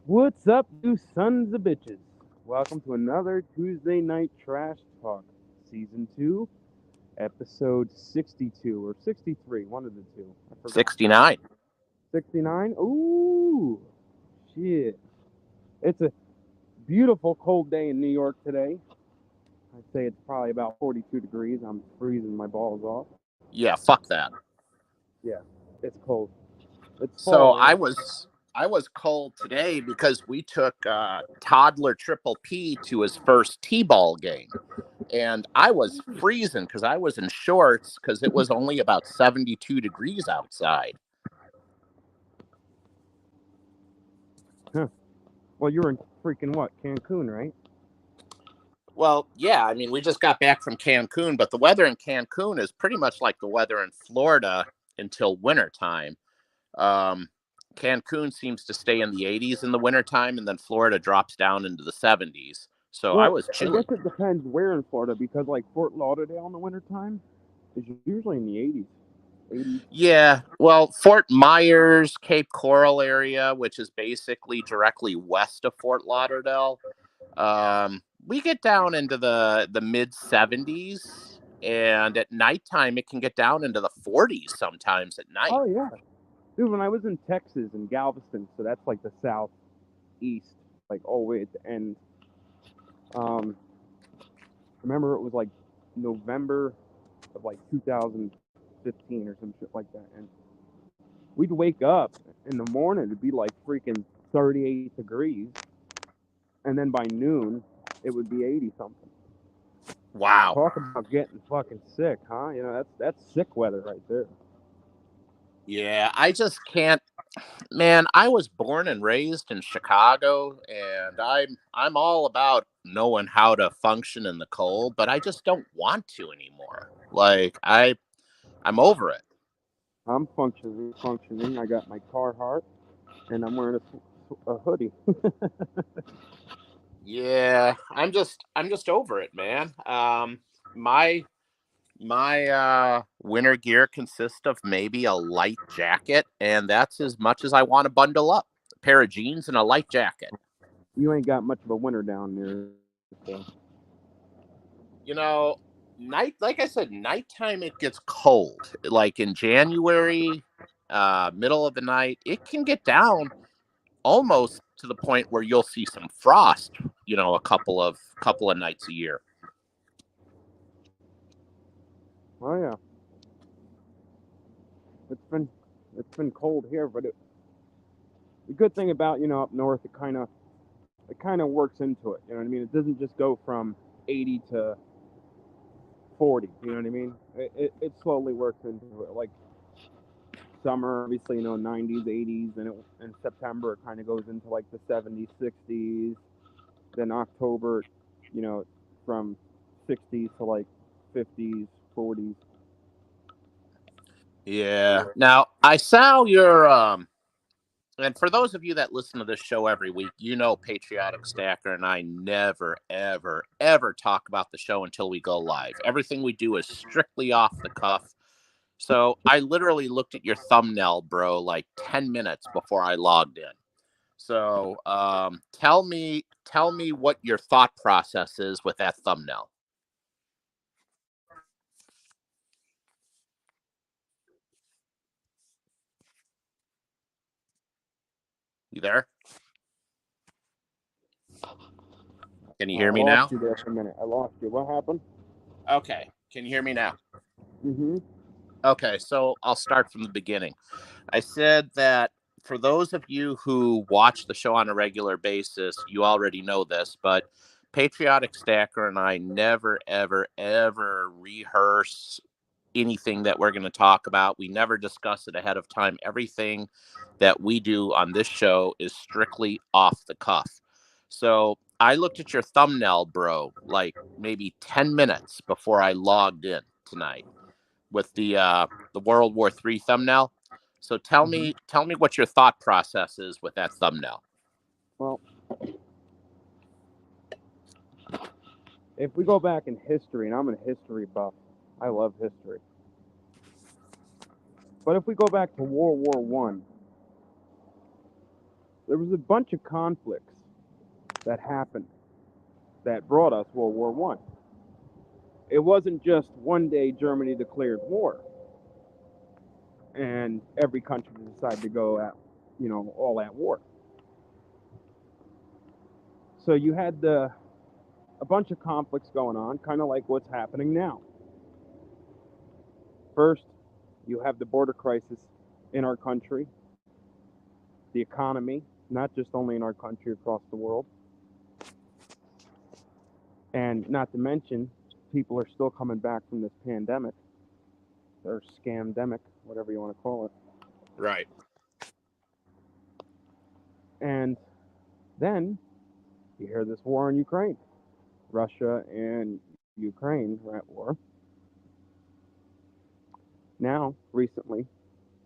What's up, you sons of bitches? Welcome to another Tuesday Night Trash Talk, Season 2, Episode 62 or 63, one of the two. I forgot. 69. 69? Ooh, shit. It's a beautiful cold day in New York today. I'd say it's probably about 42 degrees. I'm freezing my balls off. Yeah, fuck that. Yeah, it's cold. It's So fall, I right? was I was cold today because we took toddler Triple P to his first T-ball game. And I was freezing because I was in shorts because it was only about 72 degrees outside. Huh. Well, you're in freaking what? Cancun, right? Well, yeah, I mean, we just got back from Cancun, but the weather in Cancun is pretty much like the weather in Florida until wintertime. Um, Cancun seems to stay in the 80s in the wintertime, and then Florida drops down into the 70s. So I Well, was I guess chilly. it depends where in Florida because like Fort Lauderdale in the wintertime is usually in the 80s. 80s. Yeah, well, Fort Myers, Cape Coral area, which is basically directly west of Fort Lauderdale, we get down into the mid 70s, and at nighttime it can get down into the 40s sometimes at night. Oh yeah. Dude, when I was in Texas in Galveston, so that's like the southeast, like all the way at the end. Remember it was like November of like 2015 or some shit like that. And we'd wake up in the morning, it'd be like freaking 38 degrees. And then by noon, it would be 80 something. Wow. Talk about getting fucking sick, huh? You know, that's sick weather right there. Yeah, I just can't. Man, I was born and raised in Chicago, and I'm all about knowing how to function in the cold, but I just don't want to anymore. I'm over it. I'm functioning. I got my Carhartt, and I'm wearing a hoodie. Yeah, I'm just over it, man. My my winter gear consists of maybe a light jacket, and that's as much as I want to bundle up. A pair of jeans and a light jacket. You ain't got much of a winter down there, so You know, like I said, nighttime it gets cold. Like in January, middle of the night, it can get down almost to the point where you'll see some frost, a couple of nights a year. oh yeah, it's been it's been cold here, but the good thing about up north, it kind of works into it. You know what I mean? It doesn't just go from 80 to 40. You know what I mean? It slowly works into it. Like summer, obviously, 90s, 80s, and in September it kind of goes into like the 70s, 60s. Then October, you know, from 60s to like 50s, 40s. Yeah. Now I saw your and for those of you that listen to this show every week, Patriotic Stacker and I never, ever, ever talk about the show until we go live. Everything we do is strictly off the cuff. So I literally looked at your thumbnail, bro, like 10 minutes before I logged in. So tell me what your thought process is with that thumbnail. You there? Can you hear I me lost now? you there for a minute. I lost you. What happened? Okay. Can you hear me now? Mm-hmm. Okay, so I'll start from the beginning. I said that for those of you who watch the show on a regular basis, you already know this, but Patriotic Stacker and I never, ever, ever rehearse anything that we're going to talk about. We never discuss it ahead of time. Everything that we do on this show is strictly off the cuff. So I looked at your thumbnail, bro, like maybe 10 minutes before I logged in tonight with the World War III thumbnail. So tell Mm-hmm. me tell me what your thought process is with that thumbnail. Well, if we go back in history, and I'm a history buff, I love history. But if we go back to World War One, There was a bunch of conflicts that happened that brought us World War One. It wasn't just one day Germany declared war and every country decided to go at, all at war. So you had a bunch of conflicts going on, kind of like what's happening now. First, you have the border crisis in our country, the economy, not just only in our country, across the world. And not to mention, people are still coming back from this pandemic, or scamdemic, whatever you want to call it. Right. And then you hear this war in Ukraine. Russia and Ukraine are at war. Now, recently,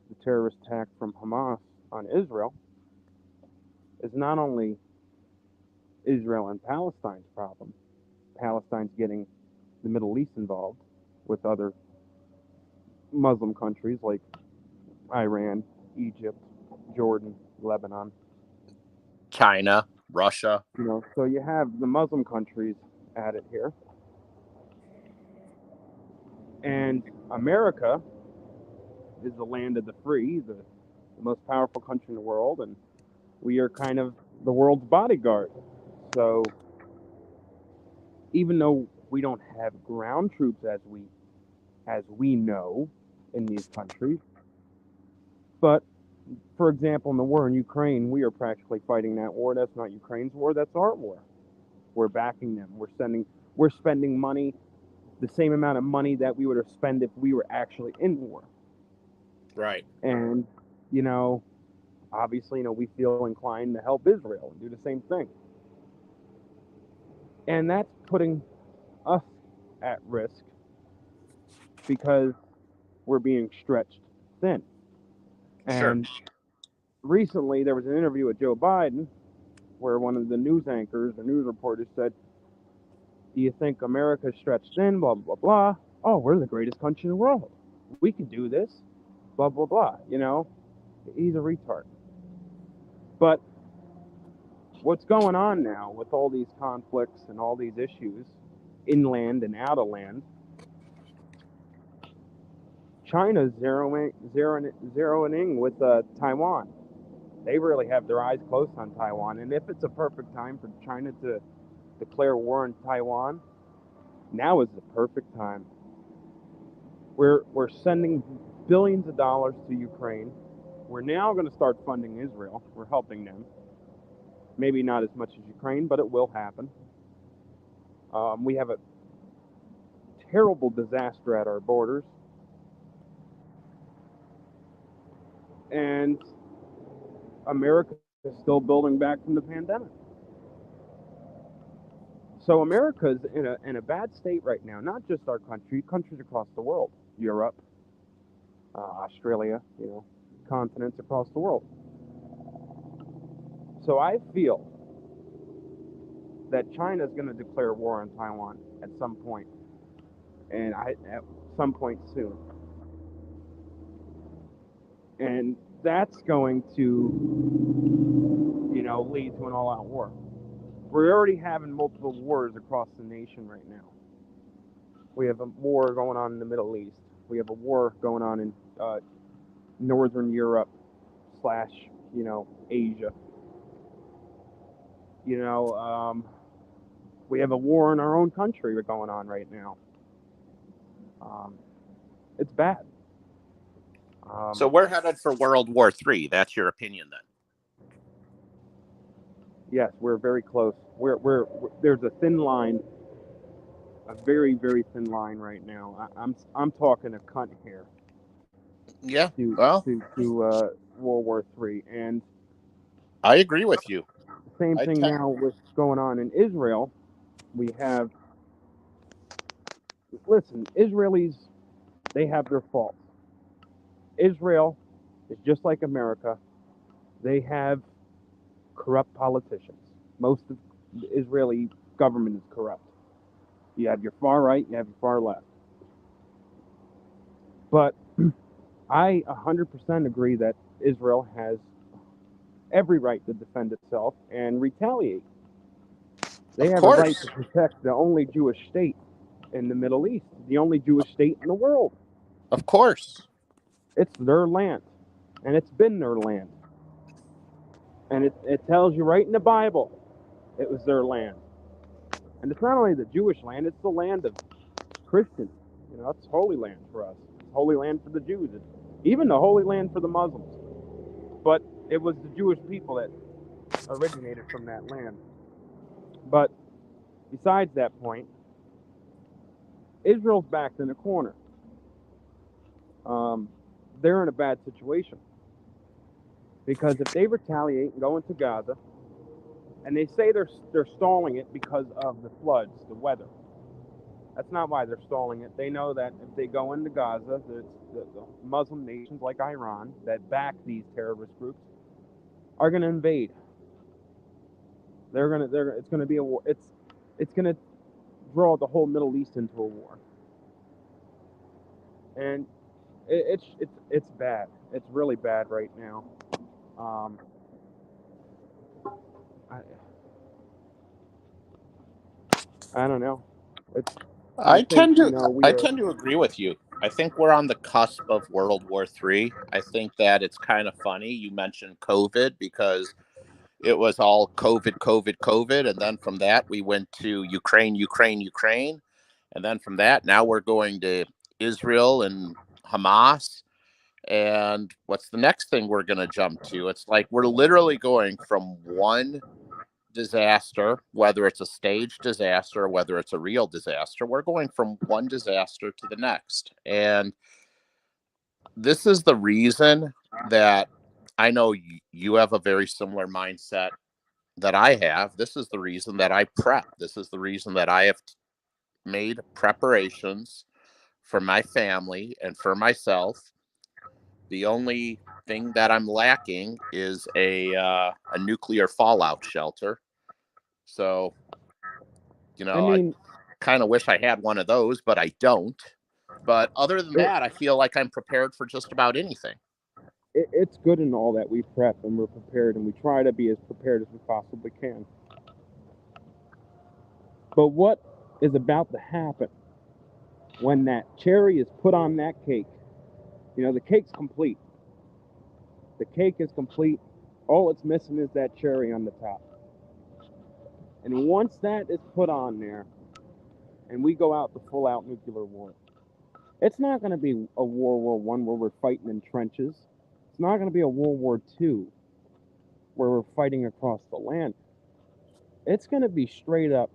the terrorist attack from Hamas on Israel is not only Israel and Palestine's problem. Palestine's getting the Middle East involved with other Muslim countries like Iran, Egypt, Jordan, Lebanon. China, Russia. So you have the Muslim countries at it here. And America is the land of the free, the most powerful country in the world, and we are kind of the world's bodyguard. So even though we don't have ground troops as we know in these countries, but for example, in the war in Ukraine, we are practically fighting that war. That's not Ukraine's war, that's our war. We're backing them. We're spending money, the same amount of money that we would have spent if we were actually in war. Right. And obviously, we feel inclined to help Israel and do the same thing. And that's putting us at risk because we're being stretched thin. And recently, there was an interview with Joe Biden where one of the news anchors, the news reporters said, "Do you think America's stretched thin? Blah, blah, blah. Oh, we're the greatest country in the world. We can do this. Blah, blah, blah." He's a retard. But what's going on now with all these conflicts and all these issues, inland and out of land, China's zeroing in with Taiwan. They really have their eyes closed on Taiwan. And if it's a perfect time for China to declare war on Taiwan, now is the perfect time. We're sending billions of dollars to Ukraine. We're now going to start funding Israel. We're helping them. Maybe not as much as Ukraine, but it will happen. We have a terrible disaster at our borders. And America is still building back from the pandemic. So America's in a bad state right now, not just our country, countries across the world, Europe, Australia, continents across the world. So I feel that China is going to declare war on Taiwan at some point, and at some point soon. And that's going to, lead to an all-out war. We're already having multiple wars across the nation right now. We have a war going on in the Middle East. We have a war going on in Northern Europe / Asia. We have a war in our own country going on right now. It's bad. So we're headed for World War III. That's your opinion, then? Yes, we're very close. We're there's a thin line, a very, very thin line right now. I'm talking a cunt here. Yeah. To World War III, and I agree with you. Same thing now with going on in Israel. We have, Israelis, they have their faults. Israel is just like America. They have corrupt politicians. Most of the Israeli government is corrupt. You have your far right, you have your far left. But I 100% agree that Israel has every right to defend itself and retaliate. They Of have a right course. to protect the only Jewish state in the Middle East, the only Jewish state in the world. Of course. It's their land, and it's been their land. And it tells you right in the Bible it was their land. And it's not only the Jewish land, it's the land of Christians. You know, it's holy land for us. It's holy land for the Jews. It's even the holy land for the Muslims. But it was the Jewish people that originated from that land. But besides that point, Israel's backed in a corner. Um, they're in a bad situation because if they retaliate and go into Gaza, and they say they're stalling it because of the floods, the weather. That's not why they're stalling it. They know that if they go into Gaza, the Muslim nations like Iran that back these terrorist groups are going to invade. It's going to be a war. It's going to draw the whole Middle East into a war, and it's bad. It's really bad right now. Um, I, I don't know. It's I I think tend to we I are. tend to agree with you. I think we're on the cusp of World War III. I think that it's kind of funny you mentioned COVID because it was all COVID, COVID, COVID, and then from that we went to Ukraine, Ukraine, Ukraine, and then from that now we're going to Israel and Hamas. And what's the next thing we're going to jump to? It's like we're literally going from one disaster, whether it's a staged disaster or whether it's a real disaster, we're going from one disaster to the next. And this is the reason that I know you have a very similar mindset that I have. This is the reason that I prep. This is the reason that I have made preparations for my family and for myself. The only thing that I'm lacking is a nuclear fallout shelter. So, I I mean, kind of wish I had one of those, but I don't. But other than it, that, I feel like I'm prepared for just about anything. it's good and all that we prep and we're prepared and we try to be as prepared as we possibly can. But what is about to happen when that cherry is put on that cake? You know, the cake's complete. The cake is complete. All it's missing is that cherry on the top. And once that is put on there and we go out to full out nuclear war, it's not going to be a World War One where we're fighting in trenches. It's not going to be a World War Two where we're fighting across the land. It's going to be straight up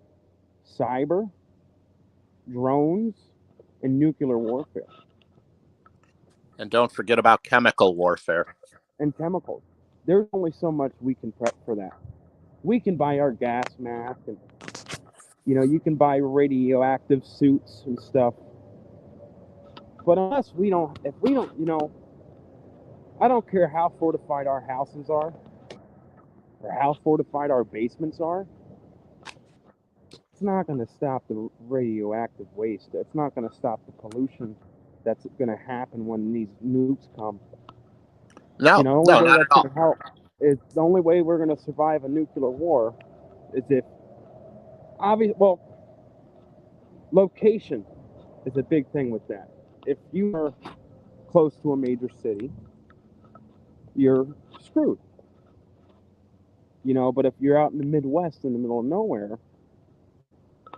cyber, drones, and nuclear warfare And don't forget about chemical warfare. and chemicals. There's only so much we can prep for that. We can buy our gas mask and you can buy radioactive suits and stuff. But unless we don't, if we don't, I don't care how fortified our houses are or how fortified our basements are. It's not going to stop the radioactive waste. It's not going to stop the pollution that's going to happen when these nukes come. No, The only no, way not at that's all. going to help is the only way we're going to survive a nuclear war is if location is a big thing with that. If you are close to a major city, you're screwed. But if you're out in the Midwest in the middle of nowhere,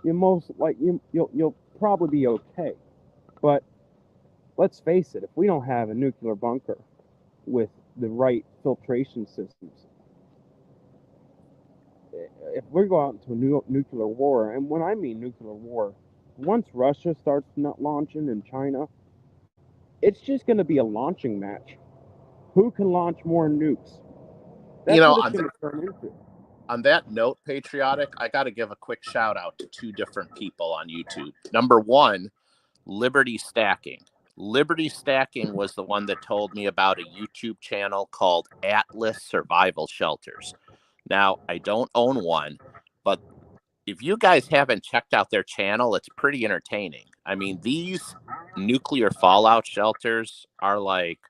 you'll probably be okay. But let's face it, if we don't have a nuclear bunker with the right filtration systems, if we go out into a nuclear war, and when I mean nuclear war, once Russia starts not launching in China, it's just going to be a launching match. Who can launch more nukes? You That's know, what it's on, going to turn into. on that note, Patriotic, I got to give a quick shout out to two different people on YouTube. Number one, Liberty Stacking. Liberty Stacking was the one that told me about a YouTube channel called Atlas Survival Shelters. Now, I don't own one, but if you guys haven't checked out their channel, it's pretty entertaining. I mean, these nuclear fallout shelters are like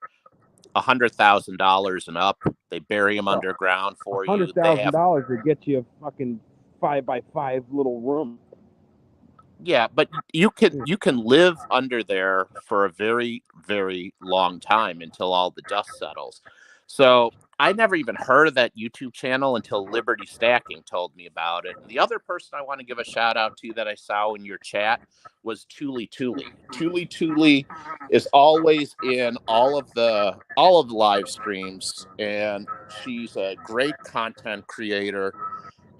$100,000 and up. They bury them Well, underground for you. They have, $100,000 to get you a fucking 5x5 little room. yeah, but you can live under there for a very, very long time until all the dust settles. So I never even heard of that YouTube channel until Liberty Stacking told me about it. And the other person I want to give a shout out to that I saw in your chat was Tuli Tuli. Tuli is always in all of the live streams, and she's a great content creator.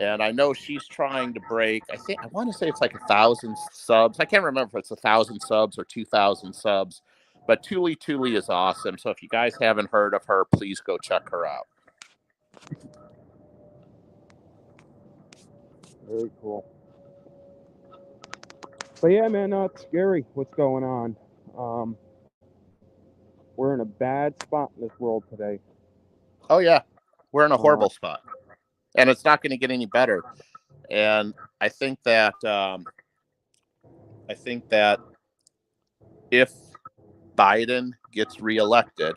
And I know she's trying to break, I want to say it's like 1,000 subs. I can't remember if it's 1,000 subs or 2,000 subs, but Tuli is awesome. So if you guys haven't heard of her, please go check her out. Very cool. But yeah, man, it's scary what's going on. We're in a bad spot in this world today. Oh, yeah. We're in a horrible spot. And it's not going to get any better. And I think that if Biden gets reelected,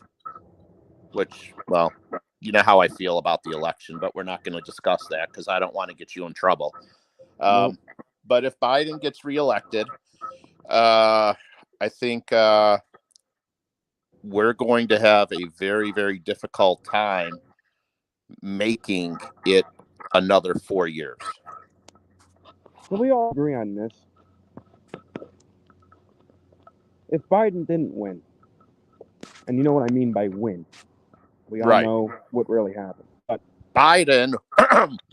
which, well, you know how I feel about the election, but we're not going to discuss that because I don't want to get you in trouble. Nope. But if Biden gets reelected, I think we're going to have a very, very difficult time making it another 4 years. Can we all agree on this? If Biden didn't win, and you know what I mean by win, we all know what really happened. But Biden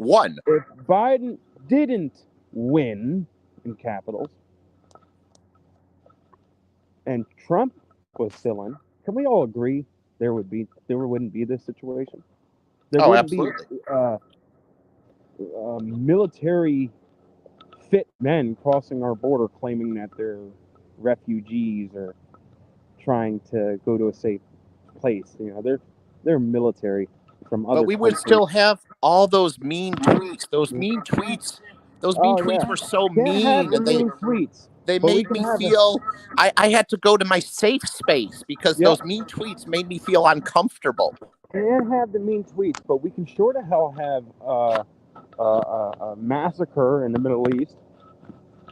won. If Biden didn't win in capitals, and Trump was still in, can we all agree there wouldn't be this situation? There wouldn't absolutely. be military fit men crossing our border claiming that they're refugees or trying to go to a safe place. You know, they're military from other. But we would still have all those mean tweets. Those mean tweets were so mean, and they made me feel I had to go to my safe space because those mean tweets made me feel uncomfortable. Can't have the mean tweets, but we can sure to hell have a massacre in the Middle East.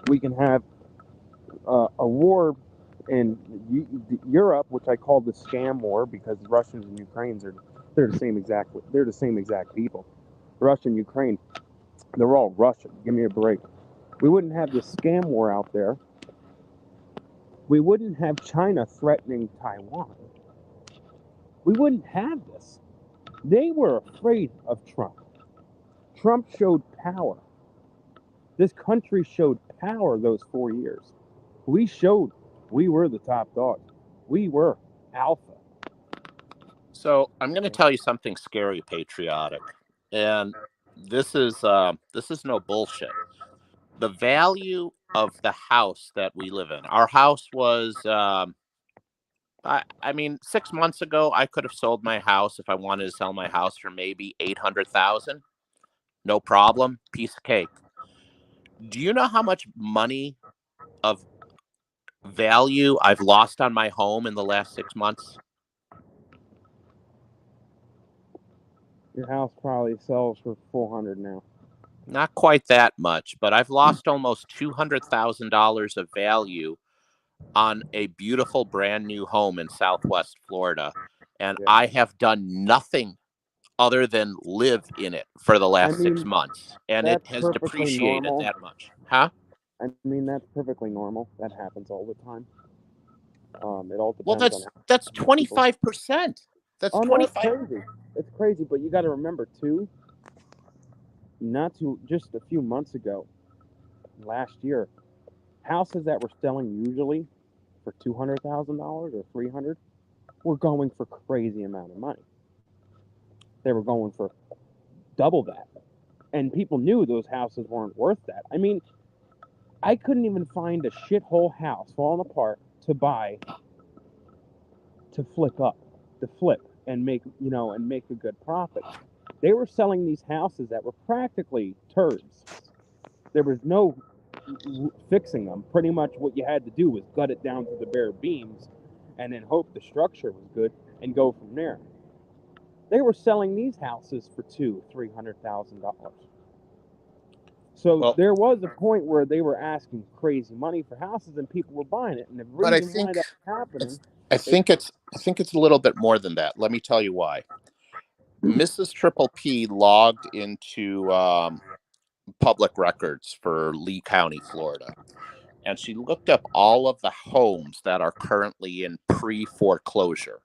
We can have a war in Europe, which I call the scam war because Russians and Ukrainians they're the same exact people. Russia and Ukraine, they're all Russian. Give me a break. We wouldn't have the scam war out there. We wouldn't have China threatening Taiwan. We wouldn't have this. They were afraid of Trump. Trump showed power. This country showed power those 4 years. We showed we were the top dog. We were alpha. So I'm going to tell you something scary, patriotic, and this is no bullshit. The value of the house that we live in. Our house was, I mean, 6 months ago, I could have sold my house if I wanted to sell my house for maybe $800,000. No problem, piece of cake. Do you know how much money of value I've lost on my home in the last 6 months? Your house probably sells for $400 now. Not quite that much, but I've lost almost $200,000 of value on a beautiful brand new home in Southwest Florida. And I have done nothing other than live in it for the last 6 months. And it has depreciated that much. Huh? I mean, that's perfectly normal. That happens all the time. It all depends. Well, that's 25%. That's 25. No, it's crazy, but you got to remember too. Just a few months ago, last year, houses that were selling usually for $200,000 or $300,000 were going for crazy amount of money. They were going for double that, and people knew those houses weren't worth that. I mean, I couldn't even find a shithole house falling apart to buy, to flip, and make a good profit. They were selling these houses that were practically turds. There was no fixing them. Pretty much what you had to do was gut it down to the bare beams and then hope the structure was good. and go from there. They were selling these houses for $200,000-$300,000. So Well, there was a point where they were asking crazy money for houses, and people were buying it. And the but I reason why think that was happening, I they think it's I think it's a little bit more than that. Let me tell you why. Mrs. Triple P logged into public records for Lee County, Florida, and she looked up all of the homes that are currently in pre-foreclosure.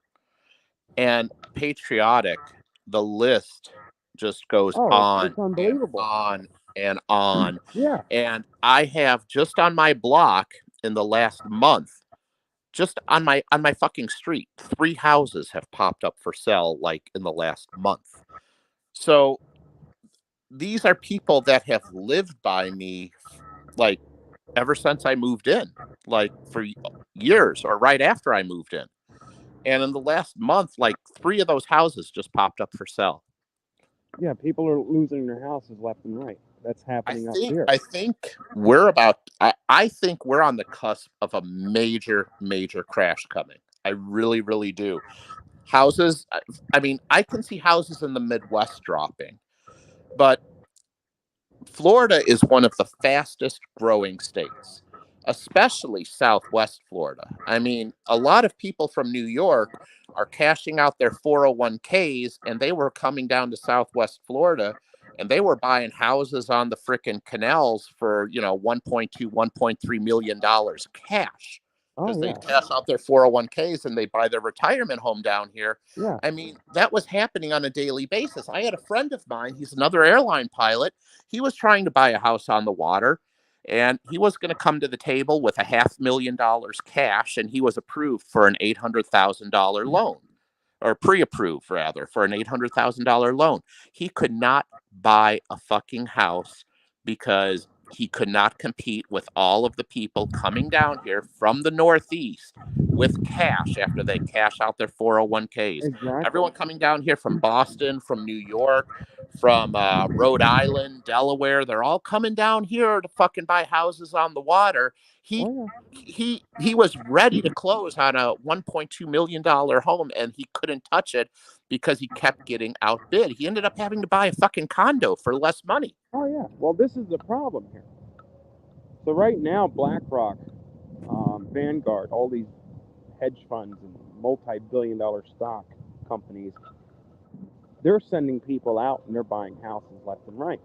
And patriotic, the list just goes oh, it's on and unbelievable. on and on. Yeah, And I have just on my block in the last month, just on my fucking street, 3 houses have popped up for sale like in the last month. So these are people that have lived by me like ever since I moved in, like for years or right after I moved in. And in the last month, like 3 of those houses just popped up for sale. yeah. People are losing their houses left and right. That's happening up here. I think we're about I think we're on the cusp of a major crash coming. I really really do. Houses, I mean, I can see houses in the Midwest dropping, but Florida is one of the fastest growing states, especially Southwest Florida. I mean, a lot of people from New York are cashing out their 401ks and they were coming down to Southwest Florida and they were buying houses on the frickin' canals for, 1.2, $1.3 million cash Oh because they yeah, cash out their 401ks and they buy their retirement home down here. yeah. I mean, that was happening on a daily basis. I had a friend of mine, he's another airline pilot. He was trying to buy a house on the water and he was going to come to the table with $500,000 cash and he was approved for an $800,000 loan or pre-approved rather for an $800,000 loan. He could not buy a fucking house because he could not compete with all of the people coming down here from the Northeast with cash after they cash out their 401ks. Exactly. Everyone coming down here from Boston, from New York, from Rhode Island, Delaware, they're all coming down here to fucking buy houses on the water. He Oh he was ready to close on a $1.2 million home and he couldn't touch it because he kept getting outbid. He ended up having to buy a fucking condo for less money. yeah. Oh yeah. Well, this is the problem here. So right now, BlackRock, Vanguard, all these hedge funds and multi-billion-dollar stock companies, they're sending people out and they're buying houses left and right.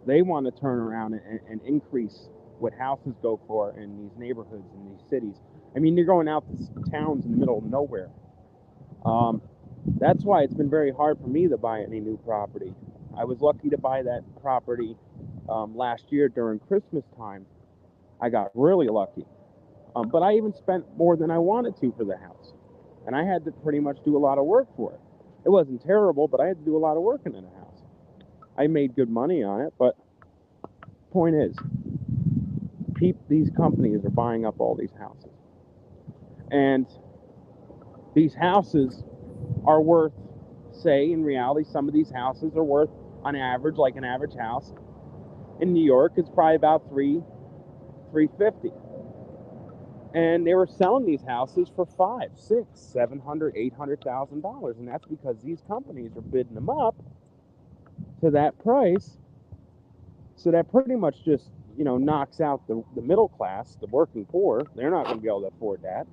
They want to turn around and increase what houses go for in these neighborhoods in these cities. I mean, you're going out to towns in the middle of nowhere. Um, that's why it's been very hard for me to buy any new property. I was lucky to buy that property last year during Christmas time. I got really lucky. But I even spent more than I wanted to for the house. And I had to pretty much do a lot of work for it. It wasn't terrible, but I had to do a lot of work in the house. I made good money on it, but point is, these companies are buying up all these houses. And these houses are worth, say, in reality, some of these houses are worth, on average, like an average house in New York, it's probably about 350. And they were selling these houses for $500,000, $600,000, $700,000, $800,000, and that's because these companies are bidding them up to that price. So that pretty much just knocks out the middle class, the working poor. They're not going to be able to afford that,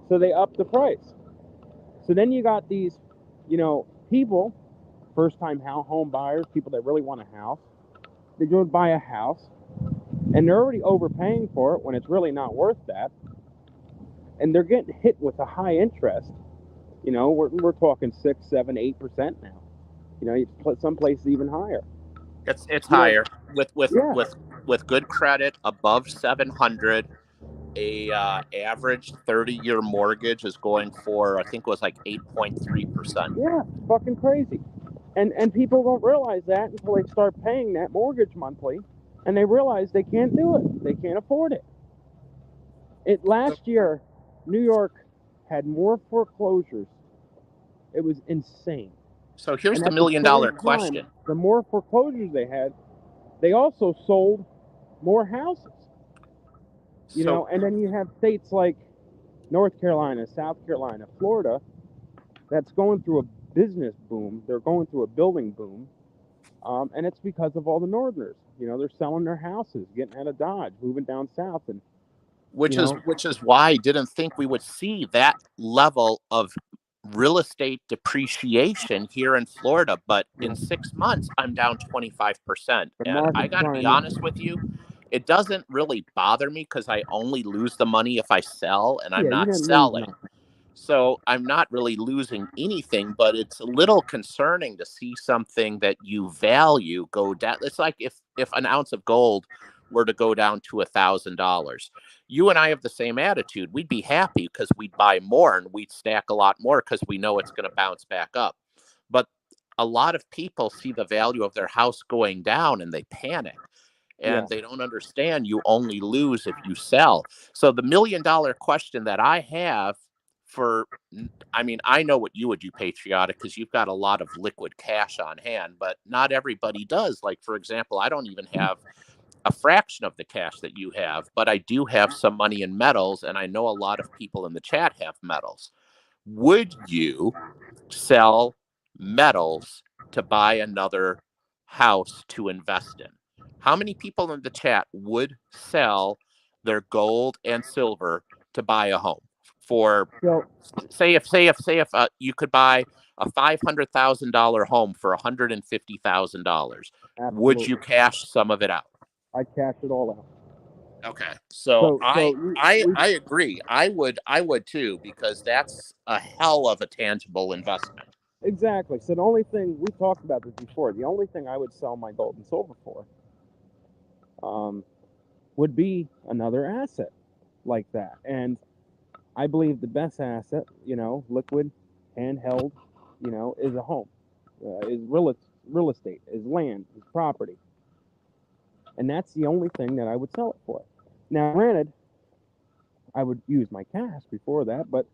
so they up the price. So then you got these, people, first-time home buyers, people that really want a house. They go and buy a house, and they're already overpaying for it when it's really not worth that. And they're getting hit with a high interest. We're talking 6, 7, 8% now. Some places even higher. It's You know, higher yeah, with good credit above 700. A average 30-year mortgage is going for I think it was like 8.3%. yeah, fucking crazy. And people don't realize that until they start paying that mortgage monthly, and they realize they can't do it. They can't afford it. Last year, New York had more foreclosures. It was insane. So here's And the at the million same dollar time, question. the more foreclosures they had, they also sold more houses. So And then you have states like North Carolina, South Carolina, Florida, that's going through a business boom. They're going through a building boom. And it's because of all the Northerners. They're selling their houses, getting out of Dodge, moving down south, and you know, which is why I didn't think we would see that level of real estate depreciation here in Florida. But in 6 months, I'm down 25%. the And I market's got to be trying to. honest with you, it doesn't really bother me because I only lose the money if I sell, and I'm Yeah, you not didn't lose selling. nothing. So I'm not really losing anything, but it's a little concerning to see something that you value go down. It's like if an ounce of gold were to go down to $1,000. You and I have the same attitude. We'd be happy because we'd buy more and we'd stack a lot more because we know it's going to bounce back up. But a lot of people see the value of their house going down and they panic Yeah, and they don't understand you only lose if you sell. So the $1 million question that I have for, I mean, I know what you would do, Patriotic, because you've got a lot of liquid cash on hand, but not everybody does. Like, for example, I don't even have a fraction of the cash that you have, but I do have some money in metals, and I know a lot of people in the chat have metals. Would you sell metals to buy another house to invest in? How many people in the chat would sell their gold and silver to buy a home for, so say if you could buy a $500,000 home for $150,000, would you absolutely, cash some of it out? I cash it all out. Okay. So So I so you, I we I agree. I would too, because that's a hell of a tangible investment. exactly. So the only thing we talked about this before, the only thing I would sell my gold and silver for, um, would be another asset like that. And I believe the best asset, liquid, handheld, is a home, is real estate, is land, is property, and that's the only thing that I would sell it for. Now, granted, I would use my cash before that, but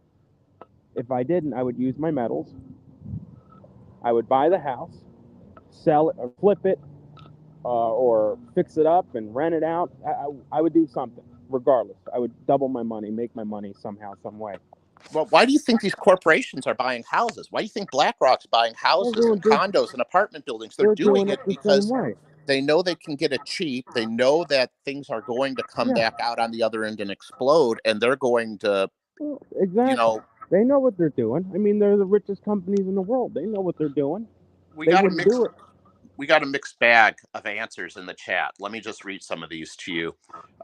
if I didn't, I would use my metals. I would buy the house, sell it or flip it, or fix it up and rent it out. I would do something regardless. I would double my money, make my money somehow, some way. Well, why do you think these corporations are buying houses? Why do you think BlackRock's buying They're houses doing, and condos and apartment buildings? They're they're doing doing it it the same because way. they know they can get it cheap. They know that things are going to come Yeah, back out on the other end and explode, and they're going to, well, you exactly. know, They know what they're doing. I mean, they're the richest companies in the world. They know what they're doing. we They got a wouldn't mix do it. we got a mixed bag of answers in the chat. Let me just read some of these to you.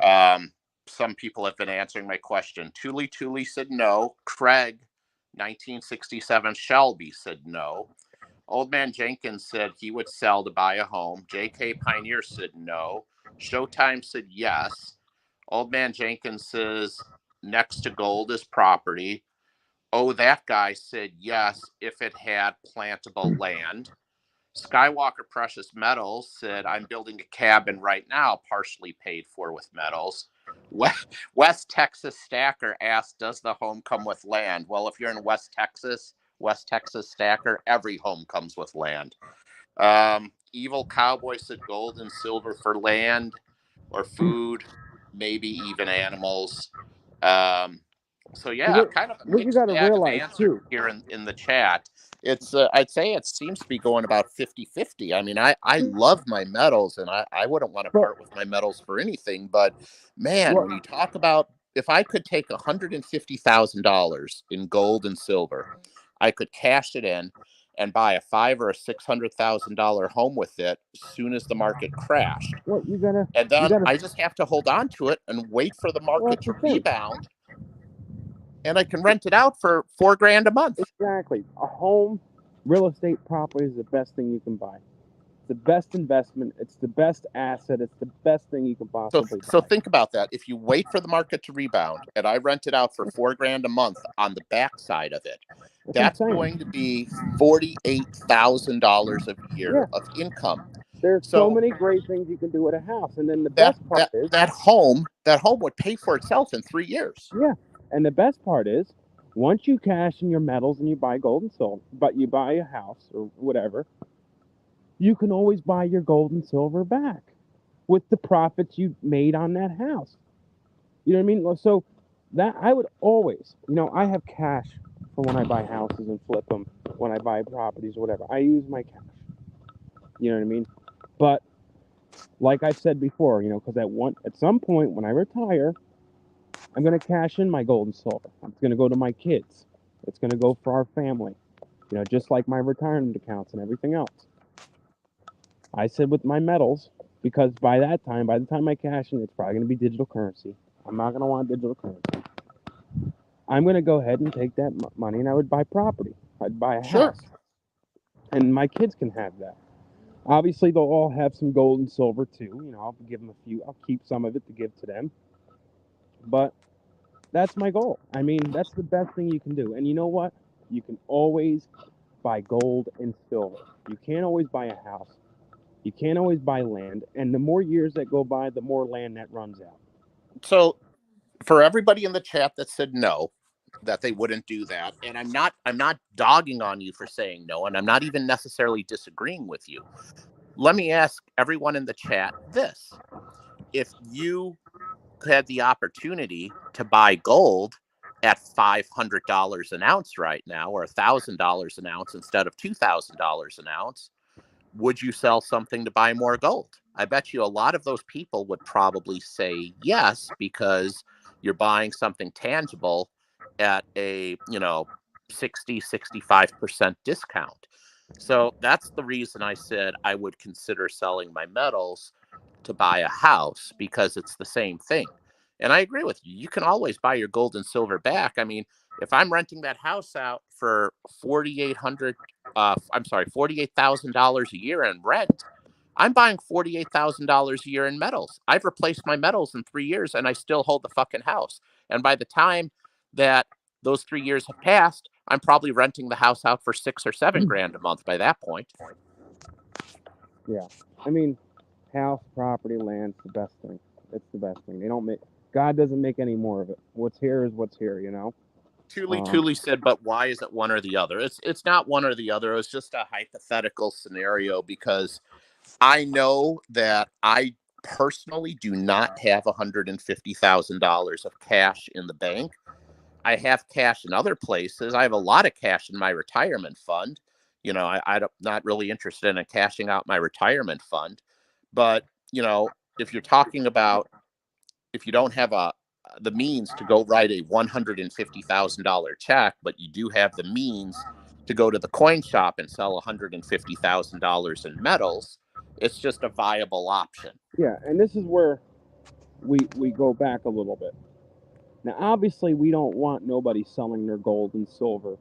Um, some people have been answering my question. Thule said no. Craig, 1967 Shelby said no. Old Man Jenkins said he would sell to buy a home. J.K. Pioneer said no. Showtime said yes. Old Man Jenkins says next to gold is property. Oh, that guy said yes if it had plantable land. Skywalker Precious Metals said, I'm building a cabin right now, partially paid for with metals. West Texas Stacker asked, does the home come with land? Well, if you're in West Texas Stacker, every home comes with land. Evil Cowboy said gold and silver for land or food, maybe even animals. Um, so So yeah, kind of a what you mixed got to bag of realize answers too. here in the chat. It's I'd say it seems to be going about 50-50. I mean, I love my metals and I wouldn't want to But part with my metals for anything, but man, what? when you talk about, if I could take $150,000 in gold and silver, I could cash it in and buy a $500,000 or $600,000 home with it as soon as the market crashed. What you gotta? And You then gotta. I just have to hold on to it and wait for the Well, market that's to the thing. rebound, and I can rent it out for $4,000 a month. Exactly. A home, real estate property is the best thing you can buy. It's the best investment. It's the best asset. It's the best thing you can So, possibly so buy. think about that. If you wait for the market to rebound and I rent it out for $4,000 a month on the backside of it, That's that's insane. going to be $48,000 a year Yeah. of income. There's so So many great things you can do at a house, and then the that best part that is, that home would pay for itself in 3 years. yeah, and the best part is, once you cash in your metals and you buy gold and silver, but you buy a house or whatever, you can always buy your gold and silver back with the profits you made on that house. You know what I mean? So that I would always, I have cash for when I buy houses and flip them, when I buy properties or whatever. I use my cash. You know what I mean? But like I've said before, because at some point when I retire, I'm gonna cash in my gold and silver. It's gonna go to my kids. It's gonna go for our family. Just like my retirement accounts and everything else. I said with my metals, because by the time I cash in, it's probably gonna be digital currency. I'm not gonna want digital currency. I'm gonna go ahead and take that money and I would buy property. I'd buy a Sure. house, and my kids can have that. Obviously, they'll all have some gold and silver too. I'll give them a few. I'll keep some of it to give to them. But that's my goal. I mean, that's the best thing you can do. And you know what? You can always buy gold and silver. You can't always buy a house. You can't always buy land. And the more years that go by, the more land that runs out. So for everybody in the chat that said no, that they wouldn't do that, and I'm not dogging on you for saying no, and I'm not even necessarily disagreeing with you. Let me ask everyone in the chat this. If you had the opportunity to buy gold at $500 an ounce right now, or $1,000 an ounce instead of $2,000 an ounce, would you sell something to buy more gold? I bet you a lot of those people would probably say yes, because you're buying something tangible at a 65% discount. So that's the reason I said I would consider selling my metals to buy a house, because it's the same thing. And I agree with you. You can always buy your gold and silver back. I mean, if I'm renting that house out for $48,000 a year in rent, I'm buying $48,000 a year in metals. I've replaced my metals in 3 years and I still hold the fucking house. And by the time that those 3 years have passed, I'm probably renting the house out for 6 or 7 grand a month by that point. Yeah. I mean, house, property, land's the best thing. It's the best thing. God doesn't make any more of it. What's here is what's here. Tuli said, but why is it one or the other? It's not one or the other. It's just a hypothetical scenario, because I know that I personally do not have $150,000 of cash in the bank. I have cash in other places. I have a lot of cash in my retirement fund. I'm not really interested in cashing out my retirement fund. But, if you're talking about, if you don't have the means to go write a $150,000 check, but you do have the means to go to the coin shop and sell $150,000 in metals, it's just a viable option. Yeah, and this is where we go back a little bit. Now, obviously, we don't want nobody selling their gold and silver,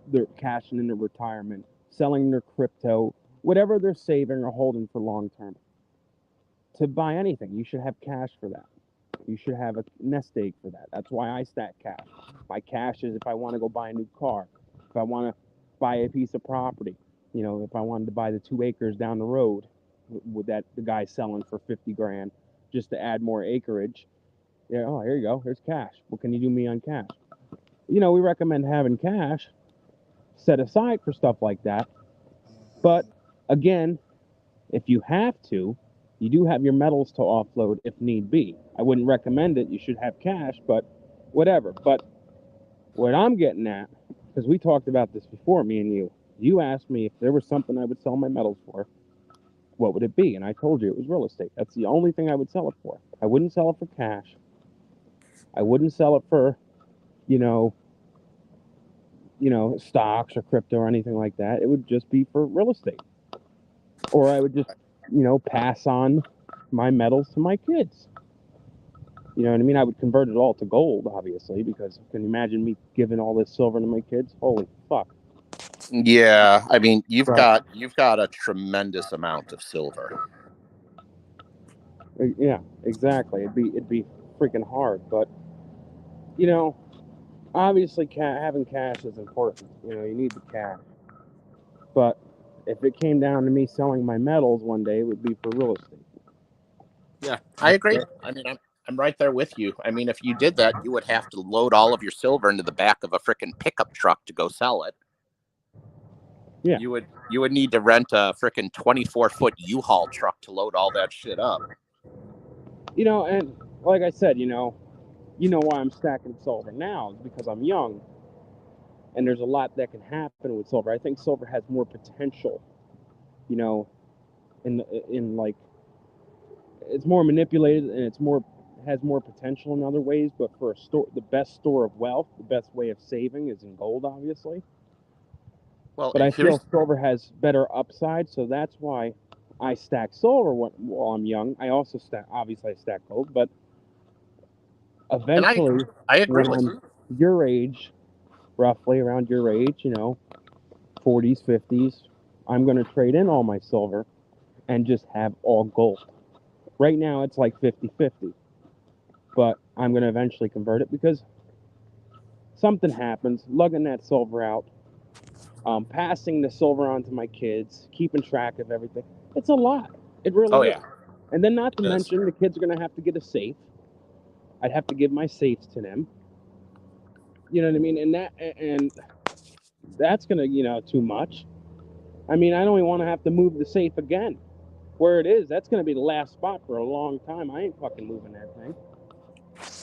they're cashing in their retirement, selling their crypto, whatever they're saving or holding for long term. To buy anything, you should have cash for that. You should have a nest egg for that. That's why I stack cash. My cash is if I want to go buy a new car, if I want to buy a piece of property, if I wanted to buy the 2 acres down the road with that the guy selling for 50 grand just to add more acreage. Yeah, oh, here you go. Here's cash. What can you do me on cash? We recommend having cash set aside for stuff like that. But again, if you have to, you do have your metals to offload if need be. I wouldn't recommend it. You should have cash, but whatever. But what I'm getting at, because we talked about this before, me and you asked me if there was something I would sell my metals for, what would it be? And I told you it was real estate. That's the only thing I would sell it for. I wouldn't sell it for cash. I wouldn't sell it for, you know, stocks or crypto or anything like that. It would just be for real estate. Or I would just, pass on my metals to my kids. You know what I mean? I would convert it all to gold, obviously, because can you imagine me giving all this silver to my kids? Holy fuck. Yeah, I mean, you've Right. got a tremendous amount of silver. Yeah, exactly. It'd be freaking hard, but obviously having cash is important. You need the cash. But if it came down to me selling my metals one day, it would be for real estate. Yeah, I agree. I mean, I'm right there with you. I mean, if you did that, you would have to load all of your silver into the back of a freaking pickup truck to go sell it. Yeah. You would need to rent a freaking 24-foot U-Haul truck to load all that shit up. And like I said, you know why I'm stacking silver now is because I'm young, and there's a lot that can happen with silver. I think silver has more potential, you know, in like it's more manipulated and it's more has more potential in other ways. But for a store, the best store of wealth, the best way of saving is in gold, obviously. Well, But and I feel here's silver has better upside, so that's why I stack silver while I'm young. I also obviously I stack gold, but and eventually, I agree when with I'm you. your age, roughly around your age, you know, 40s, 50s, I'm going to trade in all my silver and just have all gold. Right now, it's like 50-50, but I'm going to eventually convert it because something happens, lugging that silver out, passing the silver on to my kids, keeping track of everything. It's a lot. It Oh really is. yeah, And then, not to it is. mention, the kids are going to have to get a safe. I'd have to give my safes to them. You know what I mean? And that's going to, you know, too much. I mean, I don't even want to have to move the safe again. Where it is, that's going to be the last spot for a long time. I ain't fucking moving that thing.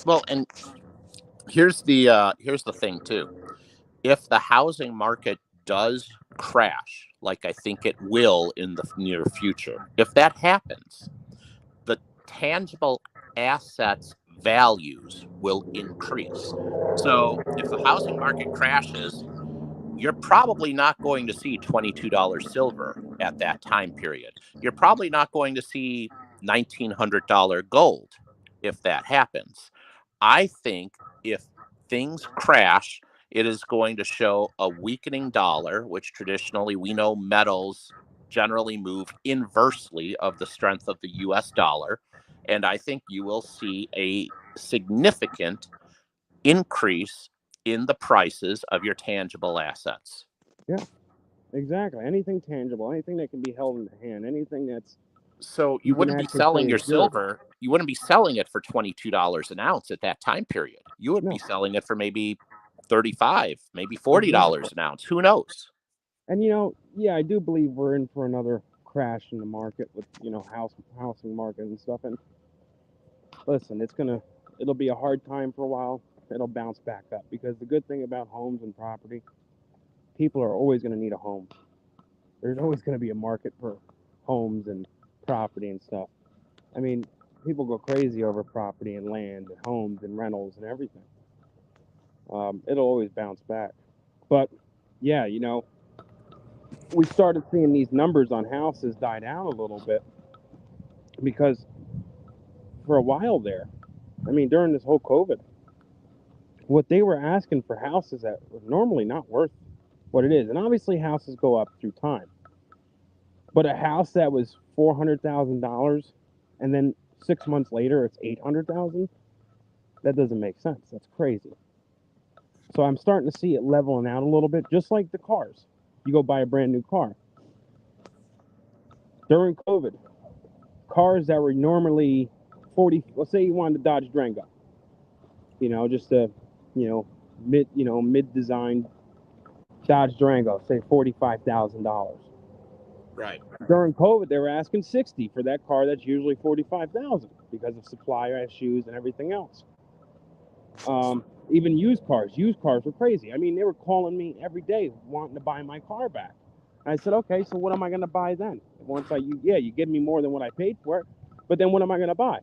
Well, and here's the thing too. If the housing market does crash, like I think it will in the near future, if that happens, the tangible assets values will increase. So if the housing market crashes, you're probably not going to see $22 silver at that time period. You're probably not going to see $1,900 gold if that happens. I think if things crash, it is going to show a weakening dollar, which traditionally we know metals generally move inversely of the strength of the US dollar. And I think you will see a significant increase in the prices of your tangible assets. Yeah, exactly. Anything tangible, anything that can be held in the hand, anything that's So you you can wouldn't be actually say selling is your yours. silver, you wouldn't be selling it for $22 an ounce at that time period. You would be No, selling it for maybe 35, maybe exactly. $40 an ounce. Who knows? And you know, yeah, I do believe we're in for another crash in the market with housing market and stuff. And listen, it'll be a hard time for a while. It'll bounce back up because the good thing about homes and property, people are always going to need a home. There's always going to be a market for homes and property and stuff. I mean, people go crazy over property and land and homes and rentals and everything. It'll always bounce back. But yeah, you know, we started seeing these numbers on houses die down a little bit because for a while there, I mean, during this whole COVID, what they were asking for houses that were normally not worth what it is, and obviously houses go up through time, but a house that was $400,000 and then 6 months later it's 800,000, that doesn't make sense. That's crazy. So I'm starting to see it leveling out a little bit, just like the cars. You go buy a brand new car. During COVID, cars that were normally 40, let's say you wanted a Dodge Durango, just a, you know, mid design Dodge Durango, say $45,000. Right. During COVID, they were asking 60 for that car that's usually 45,000 because of supplier issues and everything else. Even used cars were crazy. I mean, they were calling me every day wanting to buy my car back. I said, okay, so what am I going to buy then? You give me more than what I paid for it, but then what am I going to buy?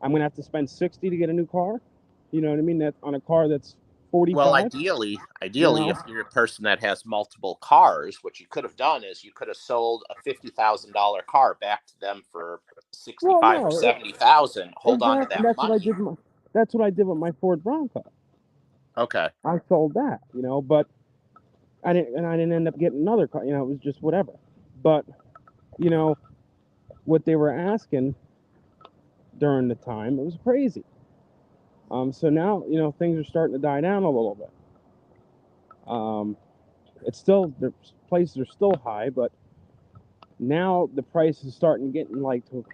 I'm going to have to spend 60 to get a new car. You know what I mean? That's on a car that's Well, 45. You ideally, know? if you're a person that has multiple cars, what you could have done is you could have sold a $50,000 car back to them for Well, 65 or no, 70,000. Hold on to exactly. that money. That's what I did with my Ford Bronco. Okay. I sold that, but I didn't end up getting another car. It was just whatever. But you know what they were asking during the time, it was crazy. So now things are starting to die down a little bit. It's still the prices are still high, but now the price is starting getting like to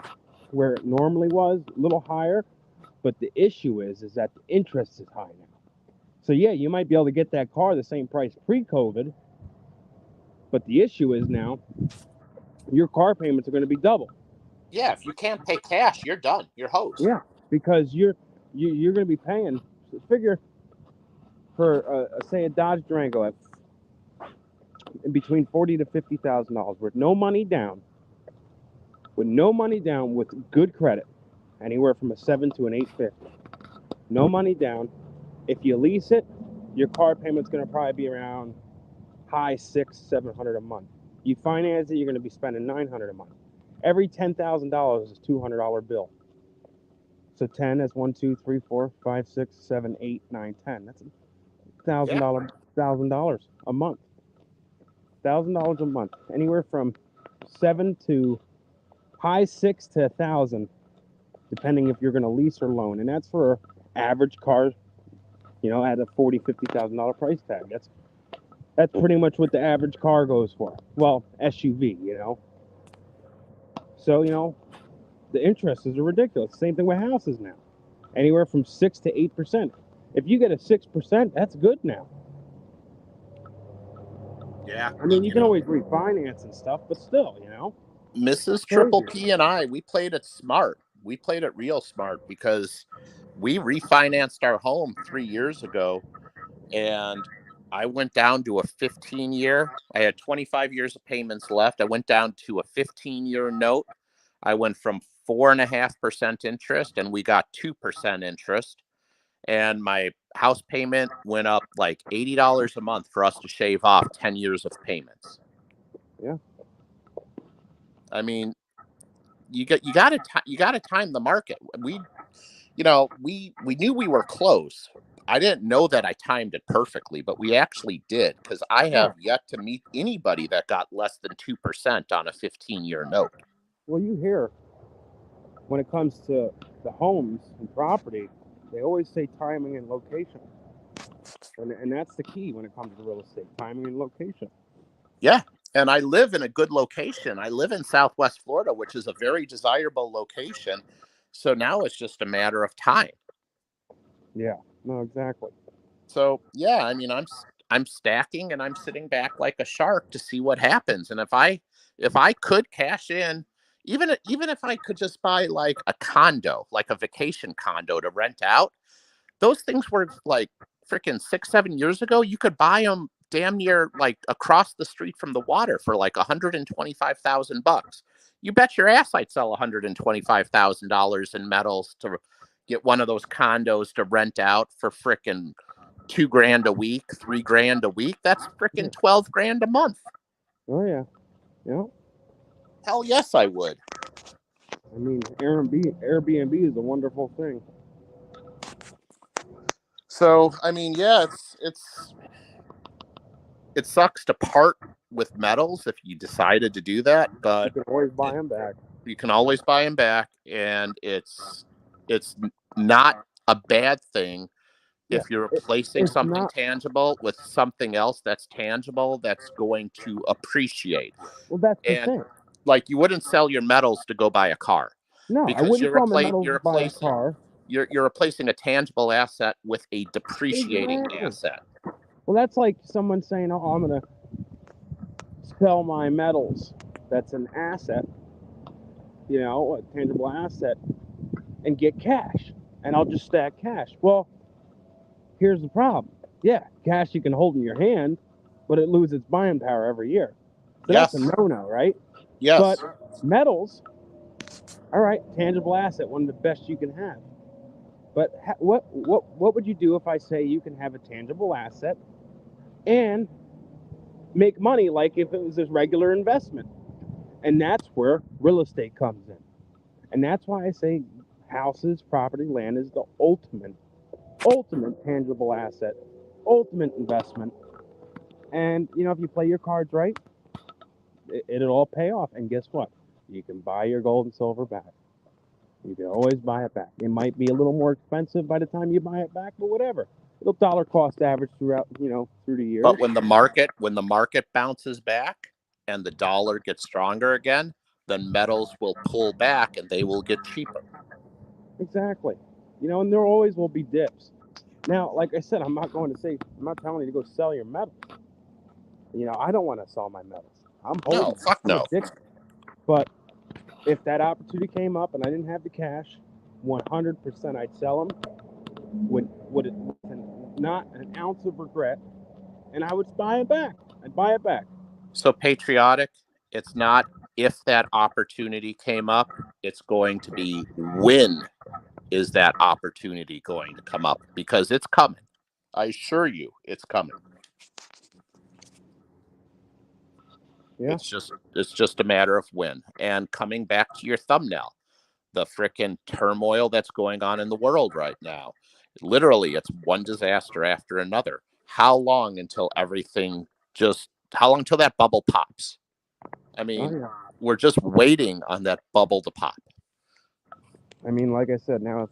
where it normally was, a little higher. But the issue is that the interest is high now. So yeah, you might be able to get that car the same price pre-COVID, but the issue is now your car payments are going to be double. Yeah, if you can't pay cash, you're done. You're hosed. Yeah, because you're going to be paying. Figure for say a Dodge Durango at in between $40,000 to $50,000 with no money down, with good credit, anywhere from a 7 to an 850. No money down. If you lease it, your car payment's going to probably be around high $600-700 a month. You finance it, you're going to be spending $900 a month. Every $10,000 is $200 bill. So 10 is 1, 2, 3, 4, 5, 6, 7, 8, 9, 10. That's $1,000 a month. $1,000 a month. Anywhere from 7 to high 6 to 1,000, depending if you're going to lease or loan. And that's for average car, at a $40,000-50,000 price tag. That's pretty much what the average car goes for. Well, SUV, So, the interest is ridiculous. Same thing with houses now. Anywhere from 6 to 8%. If you get a 6%, that's good now. Yeah. I mean, you can always refinance and stuff, but still, Mrs. Triple P and I, we played it smart. We played it real smart because we refinanced our home 3 years ago, and I went down to a 15-year. I had 25 years of payments left. I went down to a 15-year note. I went from 4.5% interest, and we got 2% interest. And my house payment went up like $80 a month for us to shave off 10 years of payments. Yeah. I mean, you got to time the market. We knew we were close. I didn't know that I timed it perfectly, but we actually did, because I have yet to meet anybody that got less than 2% on a 15-year note. Well, you hear when it comes to the homes and property, they always say timing and location. And that's the key when it comes to real estate, timing and location. Yeah. And I live in a good location. I live in Southwest Florida, which is a very desirable location. So now it's just a matter of time. Yeah, no, exactly. So, yeah, I mean, I'm stacking and I'm sitting back like a shark to see what happens. And if I could cash in, even if I could just buy like a condo, like a vacation condo to rent out, those things were like freaking 6-7 years ago. You could buy them damn near like across the street from the water for like $125,000. You bet your ass I'd sell $125,000 in metals to get one of those condos to rent out for freaking $2,000 a week, $3,000 a week. That's freaking $12,000 a month. Oh yeah, yeah. Hell yes, I would. I mean, Airbnb is a wonderful thing. So, I mean, yeah, it sucks to part with metals if you decided to do that, but you can always buy them back. You can always buy them back, and it's not a bad thing if you're replacing something tangible with something else that's tangible that's going to appreciate. Well, that's the thing. Like, you wouldn't sell your metals to go buy a car. No, I wouldn't sell my metals to buy a car. You're replacing a tangible asset with a depreciating asset. Well, that's like someone saying, "Oh, I'm gonna sell my metals." That's an asset, a tangible asset, and get cash, and I'll just stack cash. Well, here's the problem. Yeah, cash you can hold in your hand, but it loses its buying power every year. So that's a no-no, right? Yes. But metals, all right, tangible asset, one of the best you can have. But what would you do if I say you can have a tangible asset and make money like if it was a regular investment? And that's where real estate comes in. And that's why I say houses, property, land is the ultimate tangible asset, ultimate investment. And, if you play your cards right, it'll all pay off. And guess what? You can buy your gold and silver back. You can always buy it back. It might be a little more expensive by the time you buy it back, but whatever. It'll dollar cost average throughout, through the year. But when the market bounces back and the dollar gets stronger again, then metals will pull back and they will get cheaper. Exactly. And there always will be dips. Now, like I said, I'm not telling you to go sell your metals. I don't want to sell my metals. I'm holding. No, fuck no. But if that opportunity came up and I didn't have the cash, 100% I'd sell them would not an ounce of regret, and I would buy it back. I'd buy it back. So patriotic, it's not if that opportunity came up, it's going to be when is that opportunity going to come up, because it's coming. I assure you it's coming. Yeah. It's just a matter of when. And coming back to your thumbnail, the frickin' turmoil that's going on in the world right now. Literally, it's one disaster after another. How long till that bubble pops? I Oh mean, yeah. we're just waiting on that bubble to pop. I mean, like I said, now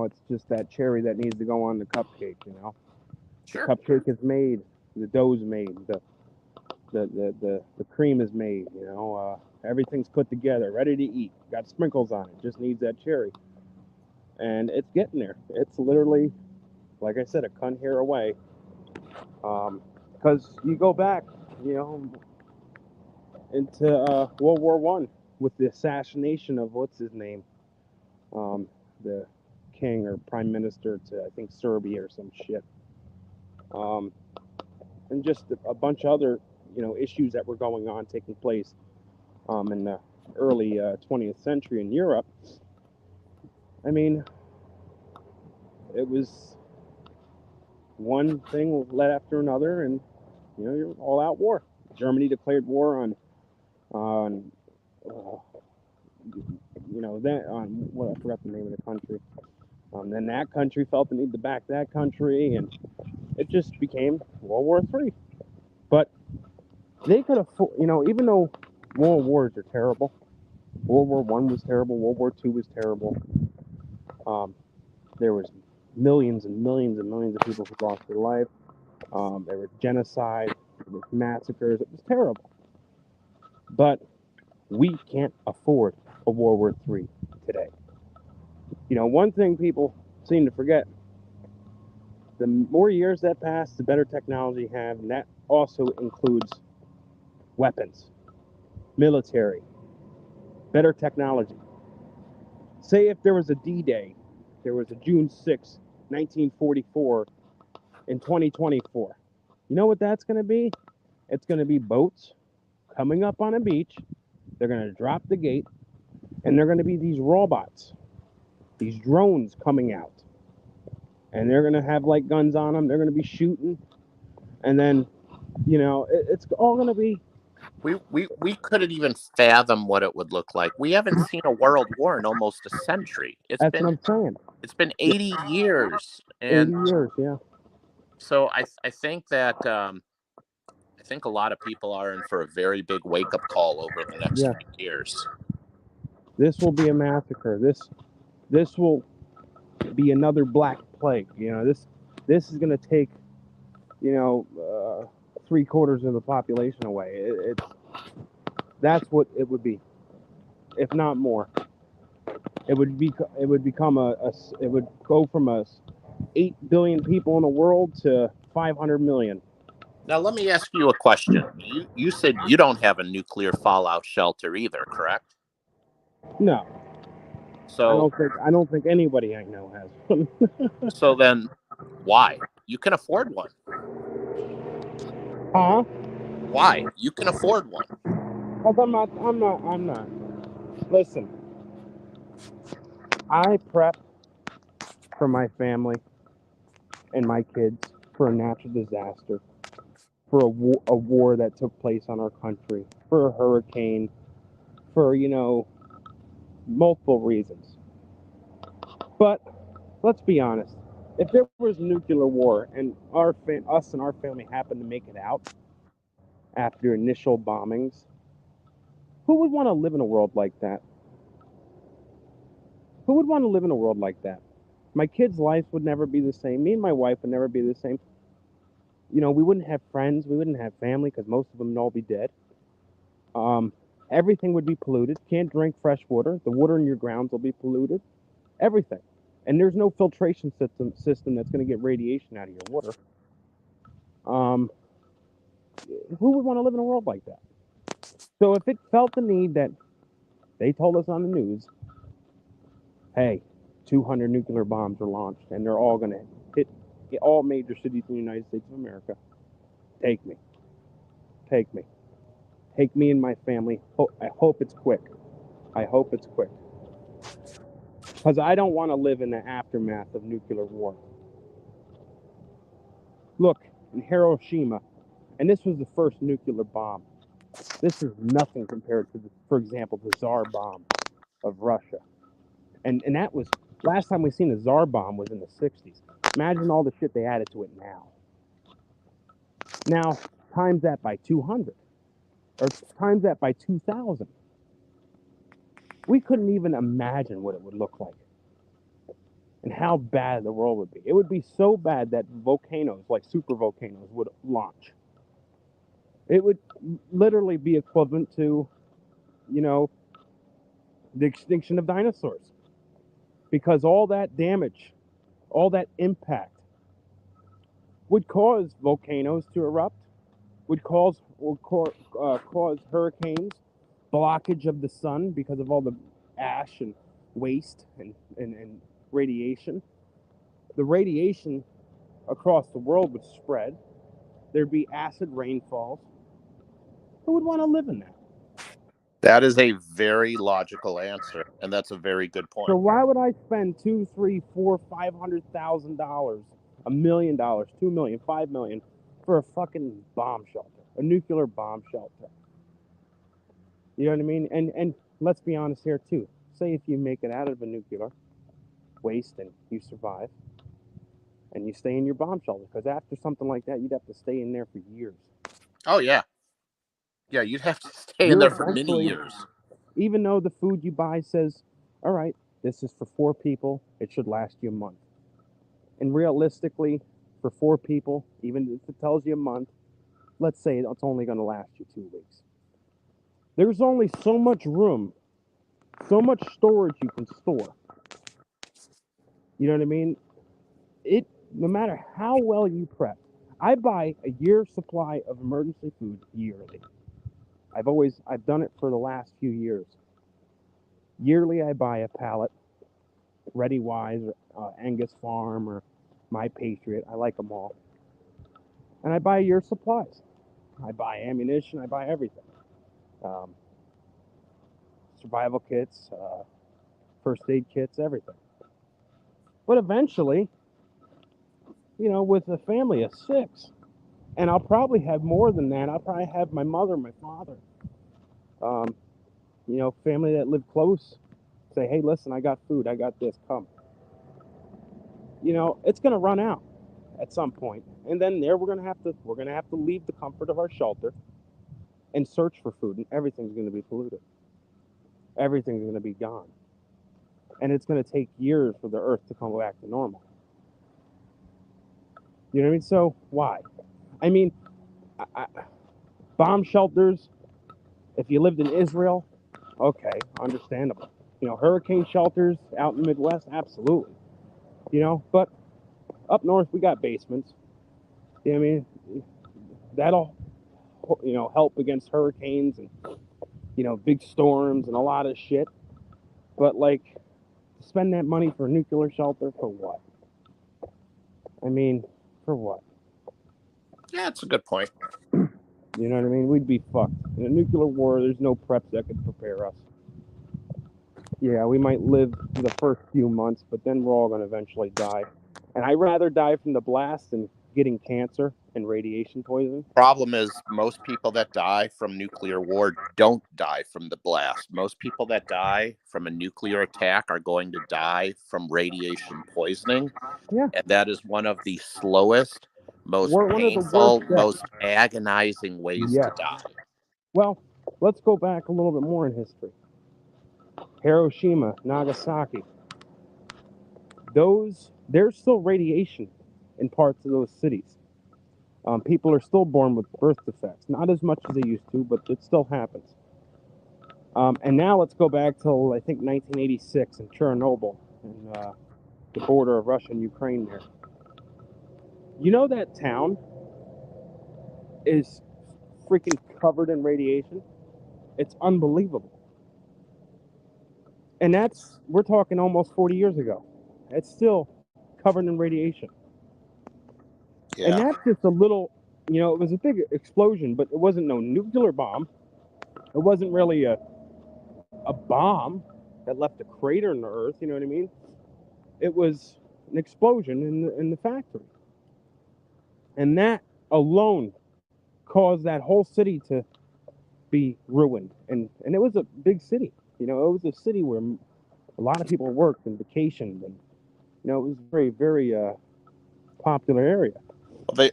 it's just that cherry that needs to go on the cupcake. The Sure. cupcake is made, the dough's made, the cream is made. Everything's put together, ready to eat. Got sprinkles on it. Just needs that cherry, and it's getting there. It's literally, like I said, a cunt hair away. Because you go back, you know, into World War One with the assassination of what's his name, the king or prime minister to I think Serbia or some shit, um, and just a bunch of other issues that were going on taking place in the early 20th century in Europe. I mean, it was one thing led after another, and you're all out war. Germany declared war on that on what I forgot the name of the country. Then that country felt the need to back that country, and it just became World War III. But they could afford, even though world wars are terrible. World War One was terrible. World War Two was terrible. Um, there was millions and millions and millions of people who lost their life. There was genocide. There was massacres. It was terrible. But we can't afford a World War III today. One thing people seem to forget: the more years that pass, the better technology you have, and that also includes weapons, military, better technology. Say if there was a D-Day, there was a June 6th, 1944, in 2024. You know what that's going to be? It's going to be boats coming up on a beach. They're going to drop the gate, and they're going to be these robots, these drones coming out. And they're going to have like guns on them. They're going to be shooting. And then, it's all going to be. We couldn't even fathom what it would look like. We haven't seen a world war in almost a century. That's what I'm saying. It's been 80 years, 80 and years, yeah. so I think that I think a lot of people are in for a very big wake up call over the next Yeah. few years. This will be a massacre. This will be another black plague. This is going to take, 3/4 of the population away. That's what it would be, if not more. It would become it would go from 8 billion people in the world to 500 million. Now, let me ask you a question. You said you don't have a nuclear fallout shelter either, correct? No, So I don't think anybody I know has one. so then why? You can afford one. Huh? Why? You can afford one. Because I'm not. Listen, I prep for my family and my kids for a natural disaster, for a war that took place on our country, for a hurricane, for multiple reasons. But let's be honest. If there was a nuclear war and us and our family happened to make it out after initial bombings, who would want to live in a world like that? Who would want to live in a world like that? My kids' lives would never be the same. Me and my wife would never be the same. We wouldn't have friends. We wouldn't have family because most of them would all be dead. Um, Everything would be polluted. Can't drink fresh water. The water in your grounds will be polluted. Everything. And there's no filtration system that's going to get radiation out of your water. Um, who would want to live in a world like that? So if it felt the need that they told us on the news, hey, 200 nuclear bombs are launched, and they're all going to hit all major cities in the United States of America. Take me. Take me. Take me and my family. I hope it's quick. I hope it's quick. Because I don't want to live in the aftermath of nuclear war. Look, in Hiroshima, and this was the first nuclear bomb. This is nothing compared to, for example, the Tsar bomb of Russia. And that was, last time we seen a Tsar bomb was in the 60s. Imagine all the shit they added to it now. Now, times that by 200. Or times that by 2,000. We couldn't even imagine what it would look like. And how bad the world would be. It would be so bad that volcanoes, like super volcanoes, would launch. It would literally be equivalent to, the extinction of dinosaurs. Because all that damage, all that impact would cause volcanoes to erupt, would cause hurricanes, blockage of the sun because of all the ash and waste and radiation. The radiation across the world would spread. There'd be acid rainfalls. Who would want to live in that? That is a very logical answer, and that's a very good point. So why would I spend $2, $3, $4, $500,000, $1 million, $2 million, $5 million for a fucking bomb shelter, a nuclear bomb shelter? You know what I mean? And let's be honest here too. Say if you make it out of a nuclear waste and you survive, and you stay in your bomb shelter, because after something like that, you'd have to stay in there for years. Oh yeah, yeah, you'd have to stay in there for many years. Even though the food you buy says, all right, this is for 4 people, it should last you a month. And realistically, for 4 people, even if it tells you a month, let's say it's only going to last you 2 weeks. There's only so much room, so much storage you can store. You know what I mean? No matter how well you prep, I buy a year's supply of emergency food yearly. I've done it for the last few years. Yearly, I buy a pallet, Ready Wise, Angus Farm, or My Patriot. I like them all. And I buy a year's supplies. I buy ammunition. I buy everything. Survival kits, first aid kits, everything. But eventually, with a family of 6, and I'll probably have more than that. I'll probably have my mother, my father, family that live close, say, hey, listen, I got food, I got this, come. It's going to run out at some point, and then we're going to have to leave the comfort of our shelter and search for food, and everything's going to be polluted. Everything's going to be gone, and it's going to take years for the earth to come back to normal. You know what I mean? So why? I mean, bomb shelters, if you lived in Israel, okay, understandable. Hurricane shelters out in the Midwest, absolutely. But up north, we got basements. You know what I mean? That'll, help against hurricanes and, big storms and a lot of shit. But, spend that money for a nuclear shelter for what? I mean, for what? Yeah, that's a good point. You know what I mean? We'd be fucked. In a nuclear war, there's no preps that could prepare us. Yeah, we might live the first few months, but then we're all going to eventually die. And I'd rather die from the blast than getting cancer and radiation poisoning. Problem is, most people that die from nuclear war don't die from the blast. Most people that die from a nuclear attack are going to die from radiation poisoning. Yeah. And that is one of the slowest, most painful, most agonizing ways to die. Well, let's go back a little bit more in history. Hiroshima, Nagasaki. There's still radiation in parts of those cities. People are still born with birth defects. Not as much as they used to, but it still happens. And now let's go back till, I think, 1986 in Chernobyl, and the border of Russia and Ukraine there. That town is freaking covered in radiation. It's unbelievable. And we're talking almost 40 years ago. It's still covered in radiation. And Yeah. that's just a little, it was a big explosion, but it wasn't no nuclear bomb. It wasn't really a bomb that left a crater in the earth, you know what I mean? It was an explosion in the factory. And that alone caused that whole city to be ruined. And it was a big city. It was a city where a lot of people worked and vacationed, and it was a very, very popular area. They,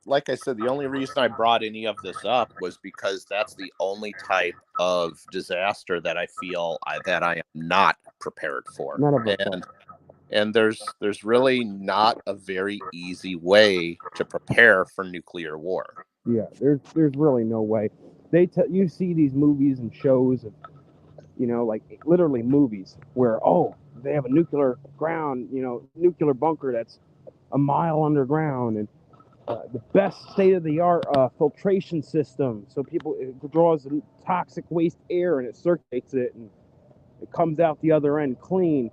like I said, the only reason I brought any of this up was because that's the only type of disaster that I feel that I am not prepared for. None of us And are. and there's really not a very easy way to prepare for nuclear war. Yeah, there's really no way. You see these movies and shows of, like literally movies where they have a nuclear nuclear bunker that's a mile underground, and the best state of the art filtration system, so it draws the toxic waste air and it circulates it and it comes out the other end clean.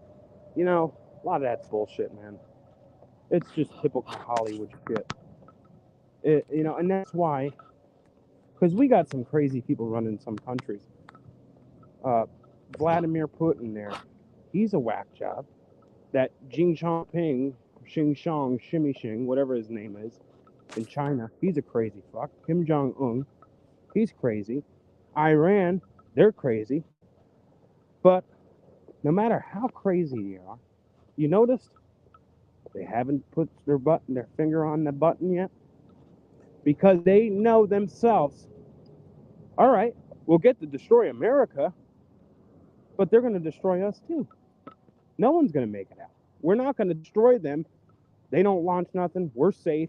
A lot of that's bullshit, man. It's just typical Hollywood shit. And that's why, because we got some crazy people running some countries. Vladimir Putin there, he's a whack job. That Xi Jinping, Shimmy Shing, whatever his name is, in China, he's a crazy fuck. Kim Jong-un, he's crazy. Iran, they're crazy. But no matter how crazy they are, you noticed they haven't put their finger on the button yet? Because they know themselves, all right, we'll get to destroy America, but they're going to destroy us too. No one's going to make it out. We're not going to destroy them. They don't launch nothing. We're safe,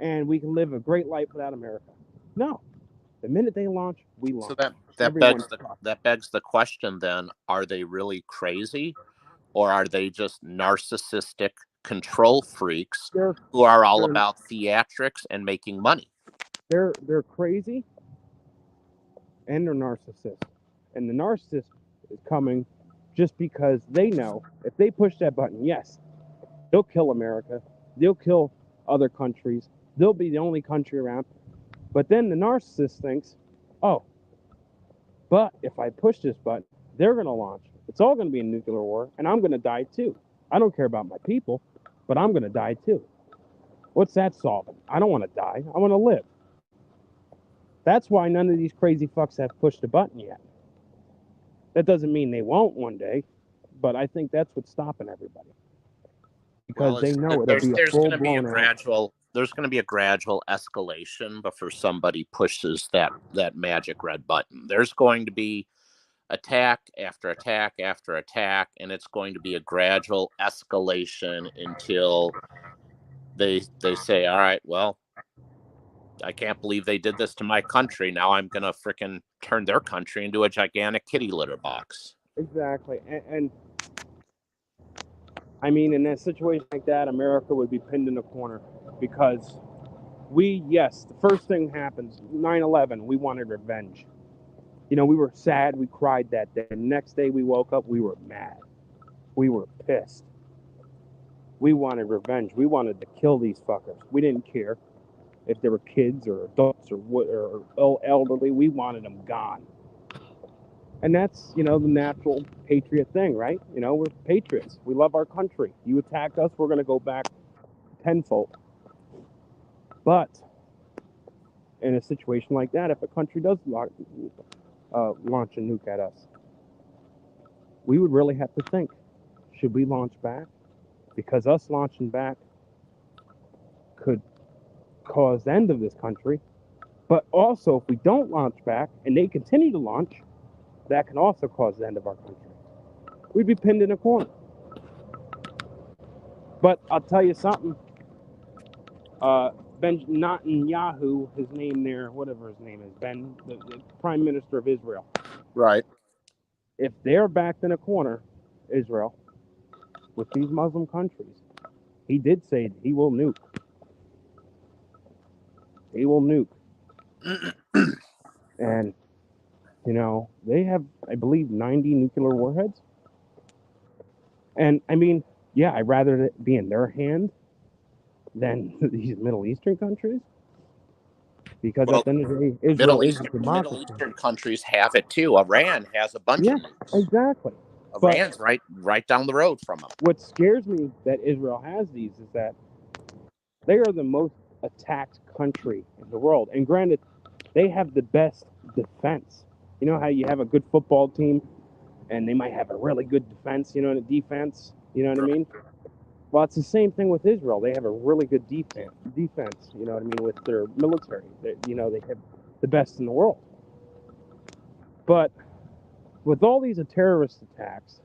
and we can live a great life without America. No. The minute they launch, we launch. So that begs the question then, are they really crazy, or are they just narcissistic control freaks who are all about theatrics and making money? They're crazy, and they're narcissists. And the narcissist is coming just because they know if they push that button, yes, they'll kill America. They'll kill other countries. They'll be the only country around. But then the narcissist thinks, oh, but if I push this button, they're going to launch. It's all going to be a nuclear war, and I'm going to die too. I don't care about my people, but I'm going to die too. What's that solving? I don't want to die. I want to live. That's why none of these crazy fucks have pushed the button yet. That doesn't mean they won't one day, but I think that's what's stopping everybody. Because they know it'll be a full-blown out. There's going to be a gradual escalation before somebody pushes that magic red button. There's going to be attack after attack after attack, and it's going to be a gradual escalation until they say, all right, well, I can't believe they did this to my country. Now I'm going to frickin' turn their country into a gigantic kitty litter box. Exactly. And I mean, in a situation like that, America would be pinned in a corner because the first thing happens, 9/11, we wanted revenge. We were sad, we cried that day. The next day we woke up, we were mad. We were pissed. We wanted revenge. We wanted to kill these fuckers. We didn't care if they were kids or adults or elderly. We wanted them gone. And that's, the natural patriot thing, right? We're patriots. We love our country. You attack us, we're going to go back tenfold. But in a situation like that, if a country does launch a nuke at us, we would really have to think, should we launch back? Because us launching back could cause the end of this country. But also, if we don't launch back and they continue to launch, that can also cause the end of our country. We'd be pinned in a corner. But I'll tell you something. Ben Netanyahu, his name there, whatever his name is, the Prime Minister of Israel. Right. If they're backed in a corner, Israel, with these Muslim countries, he did say he will nuke. He will nuke. And, they have, I believe, 90 nuclear warheads. And, I mean, Yeah, I'd rather it be in their hand than these Middle Eastern countries, because at Well, the end of the day, Israel is a Middle democracy. Eastern countries have it too. Iran has a bunch Yeah, of nukes. exactly. But Iran's right down the road from them. what scares me that Israel has these is that they are the most attacked country in the world. And granted, they have the best defense. You know how you have a good football team and they might have a really good defense, you know, defense, you know what I mean? Well, it's the same thing with Israel. They have a really good defense, you know what I mean, with their military. You know, they have the best in the world. But with all these terrorist attacks,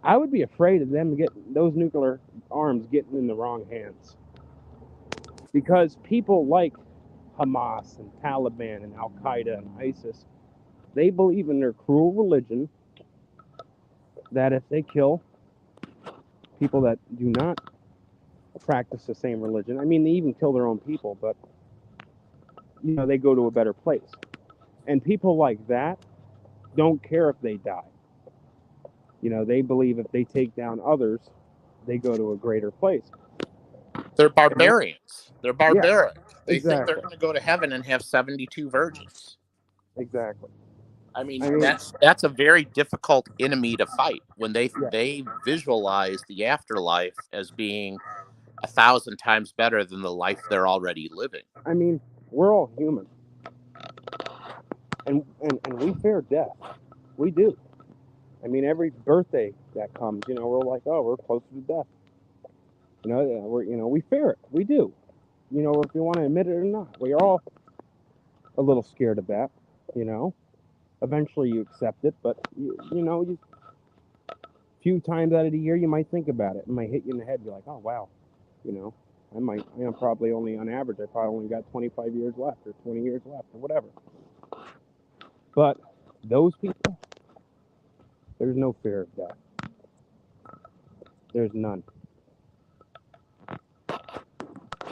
I would be afraid of them getting those nuclear arms getting in the wrong hands. Because people like Hamas and Taliban and Al Qaeda and ISIS, they believe in their cruel religion that if they kill people that do not practice the same religion, I mean, they even kill their own people, but you know, they go to a better place. And people like that don't care if they die. You know, they believe if they take down others, they go to a greater place. They're barbarians. They're barbaric. Yeah, They think they're exactly. going to go to heaven and have 72 virgins. Exactly. I mean, I mean, that's a very difficult enemy to fight when yeah. they visualize the afterlife as being 1,000 times better than the life they're already living. I mean, we're all human, and we fear death. We do. I mean, every birthday that comes, you know, we're like, oh, we're closer to death. We fear it. We do. You know, if you want to admit it or not, we are all a little scared of that. You know, eventually you accept it, but few times out of the year you might think about it. It might hit you in the head. You're like, oh wow, you know, I'm probably only on average, I probably only got 25 years left or 20 years left or whatever. But those people, there's no fear of death. There's none.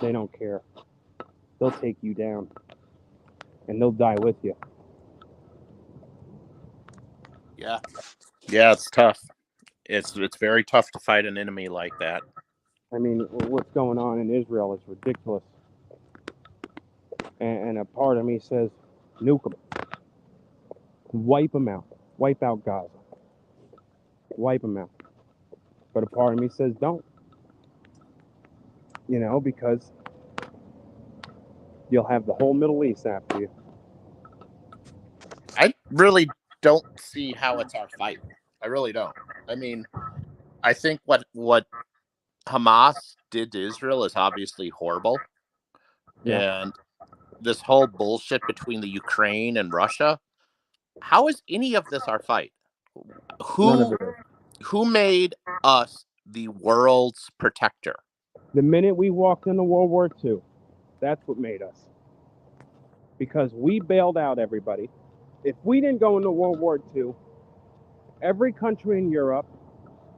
They don't care. They'll take you down, and they'll die with you. Yeah. Yeah, it's tough. It's very tough to fight an enemy like that. I mean, what's going on in Israel is ridiculous. And a part of me says, nuke them. Wipe them out. Wipe out Gaza. Wipe them out. But a part of me says, don't. You know, because you'll have the whole Middle East after you. I really don't see how it's our fight. I really don't. I mean, I think what Hamas did to Israel is obviously horrible. Yeah. And this whole bullshit between the Ukraine and Russia, how is any of this our fight? None of Who it is. who made us the world's protector? The minute we walked into World War II, that's what made us. Because we bailed out everybody. If we didn't go into World War II, every country in Europe,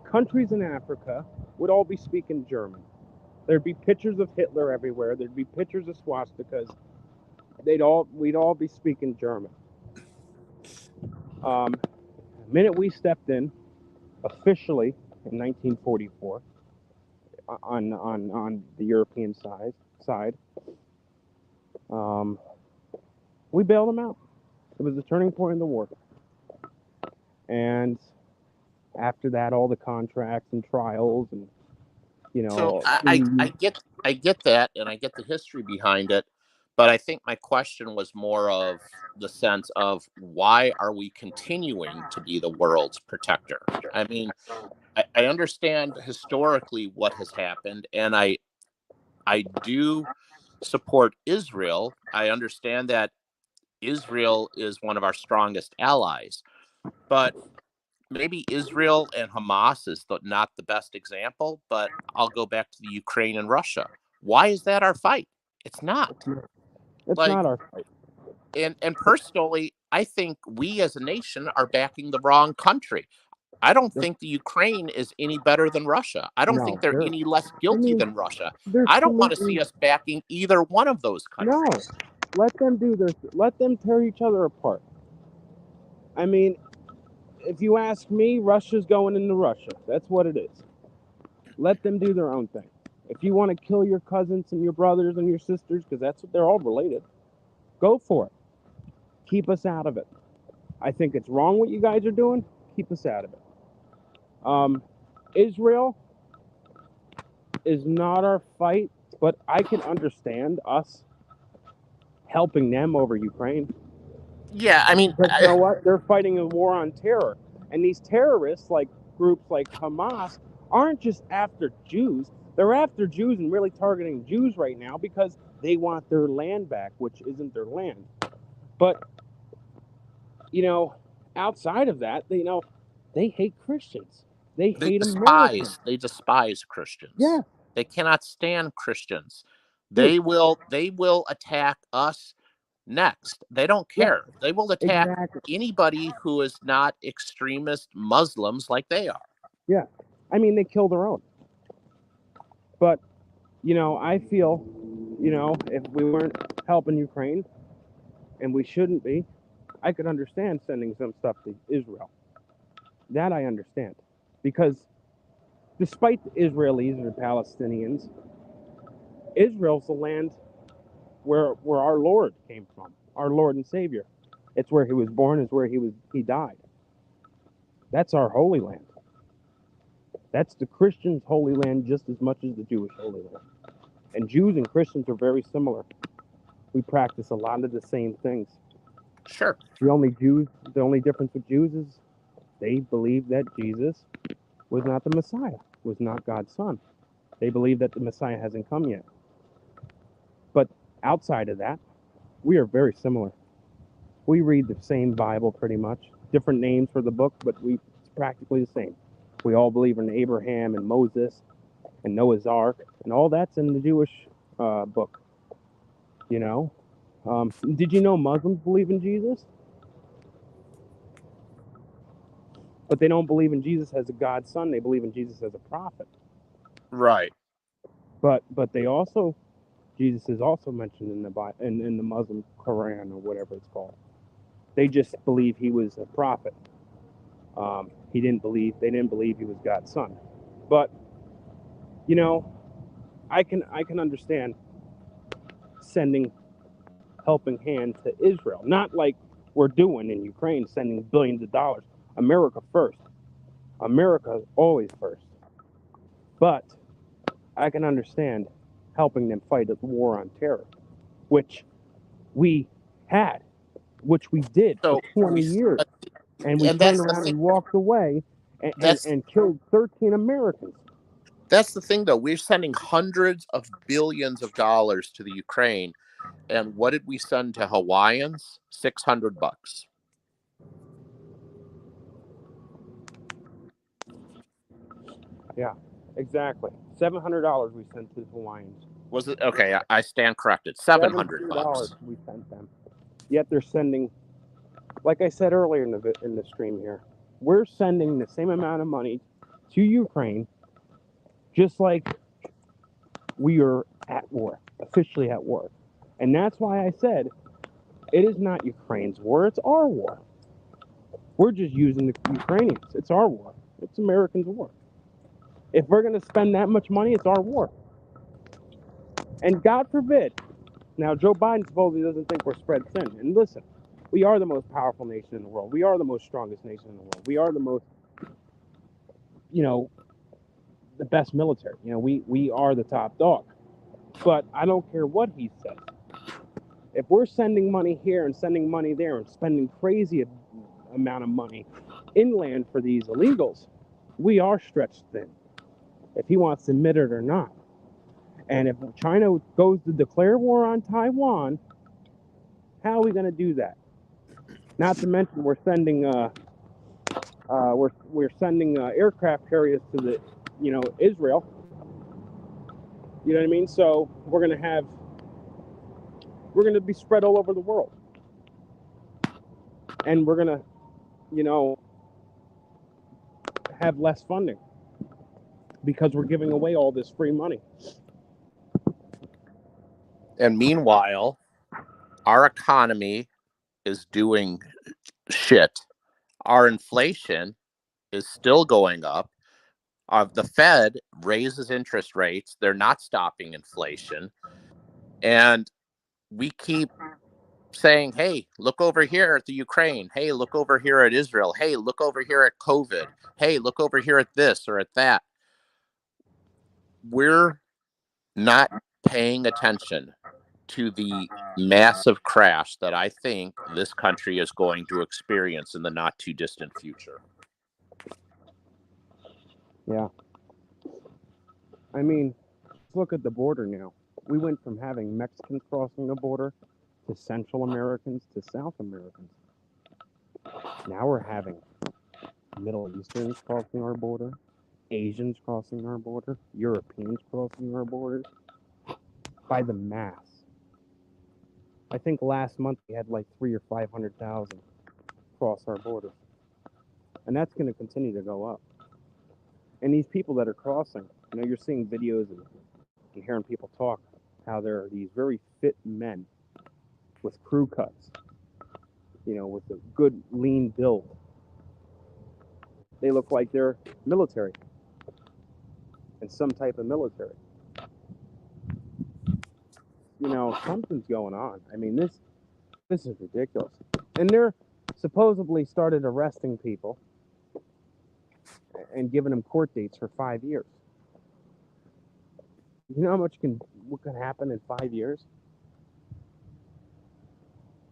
countries in Africa would all be speaking German. There'd be pictures of Hitler everywhere. There'd be pictures of swastikas. We'd all be speaking German. The minute we stepped in, officially in 1944, on the European side, we bailed them out. It was the turning point in the war. And after that, all the contracts and trials and So I get that, and I get the history behind it, but I think my question was more of the sense of why are we continuing to be the world's protector? I mean, I understand historically what has happened, and I do support Israel. I understand that Israel is one of our strongest allies, but maybe Israel and Hamas is not the best example, but I'll go back to the Ukraine and Russia. Why is that our fight? It's not. it's Like, not our fight. and personally, I think we as a nation are backing the wrong country. I don't think the Ukraine is any better than Russia. I don't No, think they're any less guilty than Russia. they're I don't want to see polluting. us backing either one of those No, countries. let them do this. Let them tear each other apart. I mean, if you ask me, Russia's going into Russia. That's what it is. Let them do their own thing. If you want to kill your cousins and your brothers and your sisters, because that's what they're all related, go for it. Keep us out of it. I think it's wrong what you guys are doing. Keep us out of it. Israel is not our fight, but I can understand us helping them over Ukraine. Yeah, I mean, But you know what? They're fighting a war on terror. And these terrorists, like groups like Hamas, aren't just after Jews. They're after Jews and really targeting Jews right now because they want their land back, which isn't their land. But, outside of that, they hate Christians. They hate Americans. They despise Christians. Yeah. They cannot stand Christians. Dude. They will attack us next. They don't care. Yeah, They will attack exactly. anybody who is not extremist Muslims like they are. Yeah. I mean, they kill their own. But, I feel, if we weren't helping Ukraine, and we shouldn't be, I could understand sending some stuff to Israel. That I understand. Because despite the Israelis or Palestinians, Israel's the land where our Lord came from, our Lord and Savior. It's where he was born, it's where he died. That's our holy land. That's the Christians' holy land just as much as the Jewish holy land. And Jews and Christians are very similar. We practice a lot of the same things. Sure. The only difference with Jews is they believe that Jesus was not the Messiah, was not God's son. They believe that the Messiah hasn't come yet. But outside of that, we are very similar. We read the same Bible pretty much. Different names for the book, but it's practically the same. We all believe in Abraham and Moses and Noah's Ark, and all that's in the Jewish book. Did you know Muslims believe in Jesus? But they don't believe in Jesus as a God's son. They believe in Jesus as a prophet. Right. But Jesus is also mentioned in the Bible, in the Muslim Quran or whatever it's called. They just believe he was a prophet. They didn't believe he was God's son. But I can understand sending helping hand to Israel, not like we're doing in Ukraine, sending billions of dollars. America first. America always first. But I can understand helping them fight the war on terror, which we had, which we did for 20 years. And we turned around and walked away and killed 13 Americans. That's the thing, though. We're sending hundreds of billions of dollars to the Ukraine. And what did we send to Hawaiians? $600. Yeah, exactly. $700 we sent to the Hawaiians. Was it? Okay, I stand corrected. $700 we sent them. Yet they're sending, like I said earlier in the stream here, we're sending the same amount of money to Ukraine, just like we are at war, officially at war. And that's why I said it is not Ukraine's war, it's our war. We're just using the Ukrainians. It's our war. It's Americans' war. If we're going to spend that much money, it's our war. And God forbid, now Joe Biden supposedly doesn't think we're spread thin. And listen, we are the most powerful nation in the world. We are the most strongest nation in the world. We are the most, the best military. We are the top dog. But I don't care what he says. If we're sending money here and sending money there and spending crazy amount of money inland for these illegals, we are stretched thin, if he wants to admit it or not. And if China goes to declare war on Taiwan, how are we going to do that? Not to mention we're sending aircraft carriers to the Israel. You know what I mean? So we're going to be spread all over the world, and we're going to have less funding because we're giving away all this free money. And meanwhile, our economy is doing shit. our inflation is still going up. The Fed raises interest rates. They're not stopping inflation. And we keep saying, hey, look over here at the Ukraine. Hey, look over here at Israel. Hey, look over here at COVID. Hey, look over here at this or at that. We're not paying attention to the massive crash that I think this country is going to experience in the not too distant future. Yeah. I mean, look at the border now. We went from having Mexicans crossing the border to Central Americans to South Americans. Now we're having Middle Easterns crossing our border, Asians crossing our border, Europeans crossing our borders by the mass. I think last month we had like 300,000 or 500,000 cross our border, and that's going to continue to go up. And these people that are crossing, you're seeing videos and you're hearing people talk how there are these very fit men with crew cuts, with a good lean build. They look like they're military and some type of military. Something's going on. I mean, this is ridiculous. And they're supposedly started arresting people and giving them court dates for 5 years. You know what can happen in 5 years?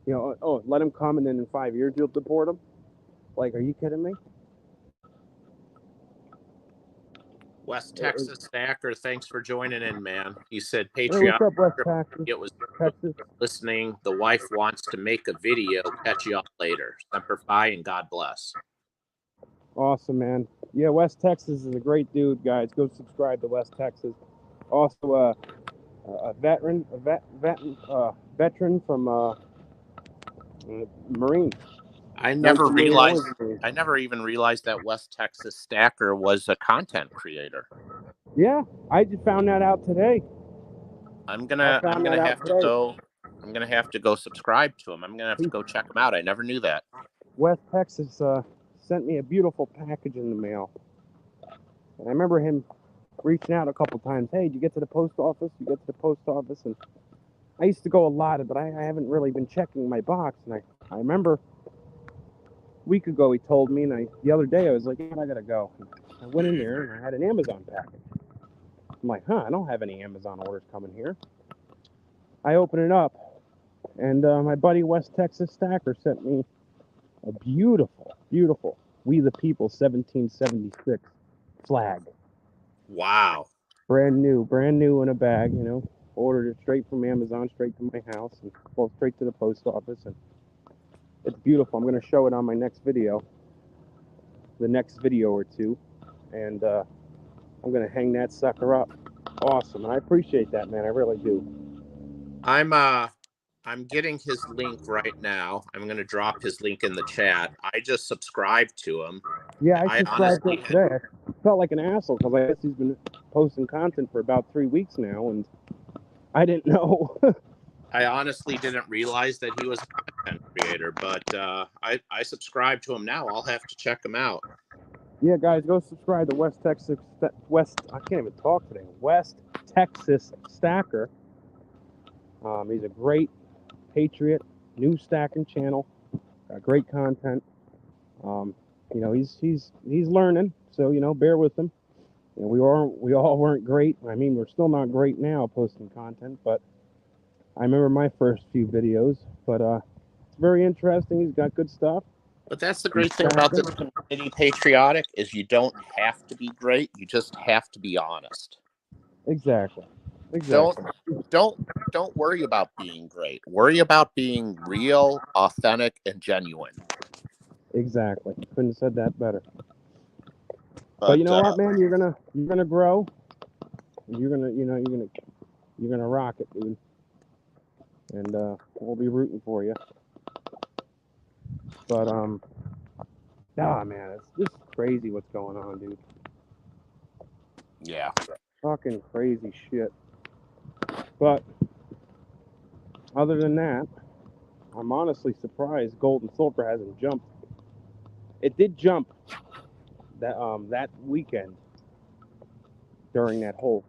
Let them come and then in 5 years you'll deport them? Like, are you kidding me? West Texas Stacker, thanks for joining in, man. He said, Hey, Patriotic. what's up, West Texas? It was Texas. Listening. The wife wants to make a video. Catch you up later. Semper Fi and God bless. Awesome, man. Yeah, West Texas is a great dude, guys. Go subscribe to West Texas. Also, a veteran from Marine. I never even realized that West Texas Stacker was a content creator. Yeah, I just found that out today. I'm gonna have to go subscribe to him. I'm gonna have to go check him out. I never knew that. West Texas sent me a beautiful package in the mail, and I remember him reaching out a couple times. Hey, did you get to the post office? You get to the post office? And I used to go a lot, but I haven't really been checking my box. And I remember a week ago he told me, and the other day I was like, yeah, I gotta go. And I went in there and I had an Amazon package. I'm like, I don't have any Amazon orders coming here. I open it up, and my buddy West Texas Stacker sent me a beautiful, beautiful We the People 1776 flag. Wow. Brand new in a bag, Ordered it straight from Amazon, straight to my house, and straight to the post office. And it's beautiful. I'm going to show it on my next video, the next video or two. And I'm going to hang that sucker up. Awesome. And I appreciate that, man. I really do. I'm getting his link right now. I'm going to drop his link in the chat. I just subscribed to him. Yeah, I subscribed to him today. I felt like an asshole because I guess he's been posting content for about 3 weeks now, and I didn't know. I honestly didn't realize that he was a content creator, but I subscribe to him now. I'll have to check him out. Yeah, guys, go subscribe to West Texas. I can't even talk today. West Texas Stacker. He's a great patriot, new stacking channel. Got great content. He's learning, so bear with him. We all weren't great. I mean, we're still not great now posting content, but I remember my first few videos. But it's very interesting. He's got good stuff. But that's the great thing about this community, Patriotic, is you don't have to be great. You just have to be honest. Exactly. Don't worry about being great. Worry about being real, authentic, and genuine. Exactly. Couldn't have said that better. But you know what, man? You're gonna grow. You're gonna rock it, dude. And we'll be rooting for you. But man, it's just crazy what's going on, dude. Yeah. Fucking crazy shit. But other than that, I'm honestly surprised gold and silver hasn't jumped It did jump that weekend during that whole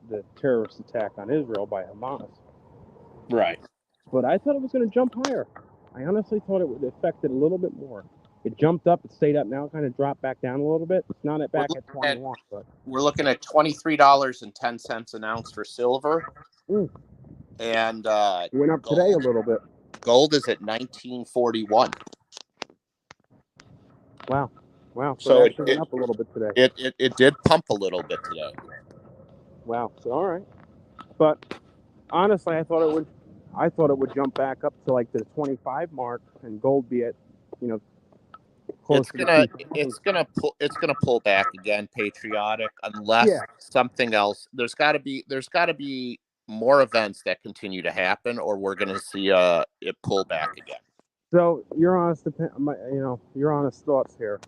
the terrorist attack on Israel by Hamas. Right. But I thought it was going to jump higher. I honestly thought it would affect it a little bit more. It jumped up, it stayed up. Now it kind of dropped back down a little bit. It's not at back at 21, but We're looking at $23.10 an ounce for silver, and it went up today a little bit. Gold is at 1941. Wow. So it went up a little bit today. It did pump a little bit today. Wow. So all right. But honestly, I thought it would jump back up to like the 25 mark, and gold be at, It's closer gonna pull back again, patriotic, unless something else. There's got to be more events that continue to happen, or we're gonna see it pull back again. So your honest thoughts here.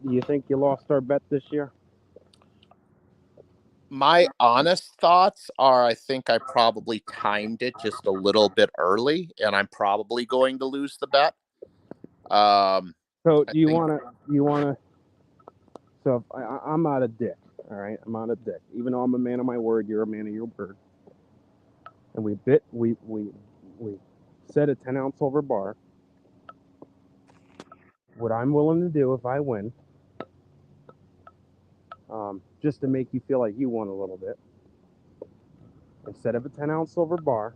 You think you lost our bet this year? My honest thoughts are, I think I probably timed it just a little bit early, and I'm probably going to lose the bet. So do you want to? So I'm not a dick. All right, I'm not a dick. Even though I'm a man of my word, you're a man of your word. And we set a 10-ounce silver bar. What I'm willing to do if I win, just to make you feel like you won a little bit, instead of a 10-ounce silver bar,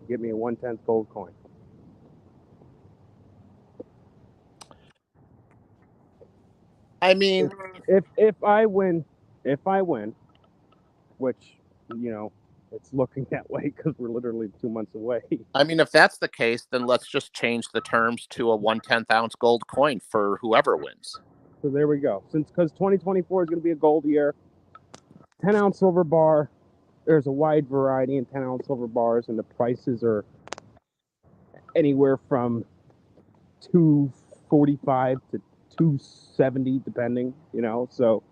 get me a 1/10 gold coin. I mean, if I win, which it's looking that way because we're literally 2 months away. I mean, if that's the case, then let's just change the terms to a 1/10 ounce gold coin for whoever wins. So there we go. Because 2024 is going to be a gold year, 10-ounce silver bar. There's a wide variety in 10-ounce silver bars, and the prices are anywhere from $245 to $270, depending. So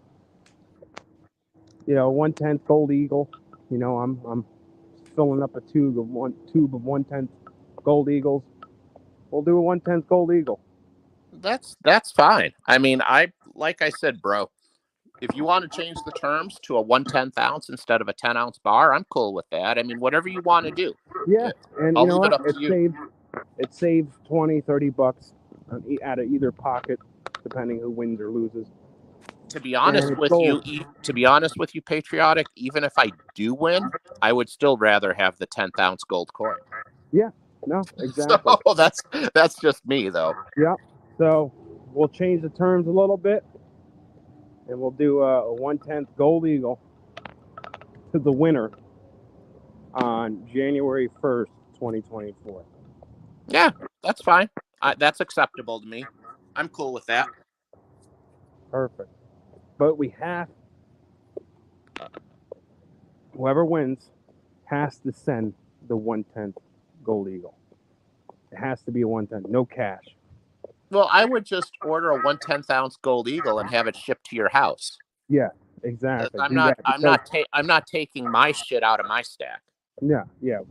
1/10 gold eagle. I'm filling up a tube of 1/10 gold eagles. We'll do a 1/10 gold eagle. That's fine. I mean, like I said, bro, if you want to change the terms to a 1/10 ounce instead of a 10-ounce bar, I'm cool with that. I mean, whatever you want to do. Yeah, and I'll leave it up to you. It saved $20-$30 out of either pocket, depending who wins or loses. To be honest with you, patriotic, even if I do win, I would still rather have the 10th ounce gold coin. Yeah, no, exactly. So that's just me, though. Yeah. So we'll change the terms a little bit, and we'll do a 1/10 gold eagle to the winner on January 1st, 2024. Yeah, that's fine. That's acceptable to me. I'm cool with that. Perfect. But whoever wins has to send the 1/10 gold eagle. It has to be a 1/10, no cash. Well, I would just order a 1/10 ounce gold eagle and have it shipped to your house. Yeah, exactly. I'm not taking my shit out of my stack. Yeah.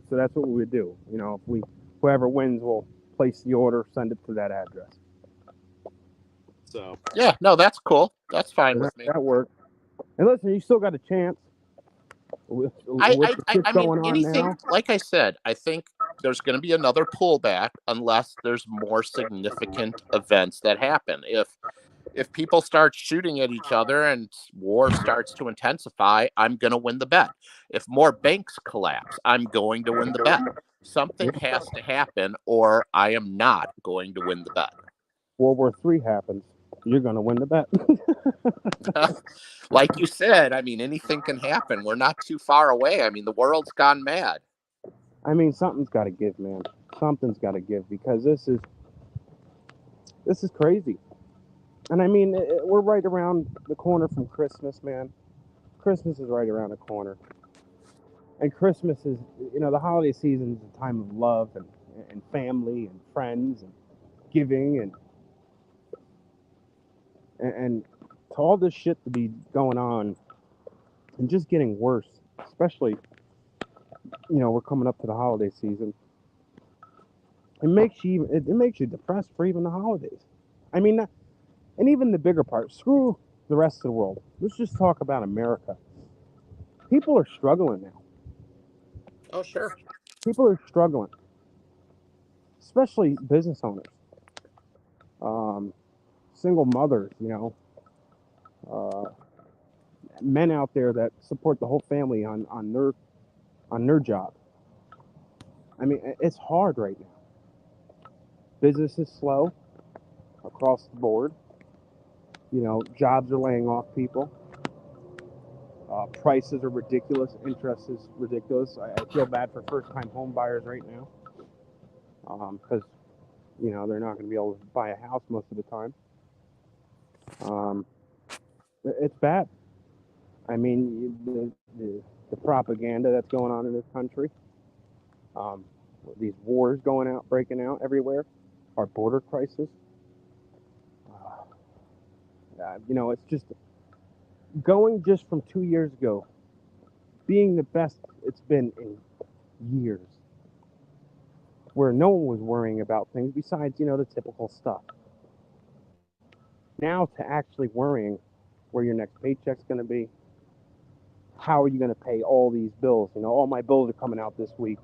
So that's what we would do. Whoever wins will place the order, send it to that address. So yeah, no, that's cool. That's fine with me. That works. And listen, you still got a chance. I mean, anything. Like I said, I think there's going to be another pullback unless there's more significant events that happen. If people start shooting at each other and war starts to intensify, I'm going to win the bet. If more banks collapse, I'm going to win the bet. Something has to happen, or I am not going to win the bet. World War III happens, you're going to win the bet. Like you said, I mean, anything can happen. We're not too far away. I mean, the world's gone mad. I mean, something's got to give, man. Something's got to give, because this is crazy. And I mean, we're right around the corner from Christmas, man. Christmas is right around the corner. And Christmas is, the holiday season is a time of love and family and friends and giving and to all this shit to be going on and just getting worse, especially, we're coming up to the holiday season. it makes you depressed for even the holidays. I mean, and even the bigger part. Screw the rest of the world. Let's just talk about America. People are struggling now. Oh, sure. People are struggling, especially business owners, um, single mothers. Uh, men out there that support the whole family on their job. I mean, it's hard right now. Business is slow across the board. Jobs are laying off people. Prices are ridiculous. Interest is ridiculous. I feel bad for first-time home buyers right now because they're not going to be able to buy a house most of the time. It's bad. I mean, the propaganda that's going on in this country, um, these wars breaking out everywhere, our border crisis. It's just going just from 2 years ago, being the best it's been in years, where no one was worrying about things besides, the typical stuff. Now to actually worrying where your next paycheck's going to be, how are you going to pay all these bills? All my bills are coming out this week.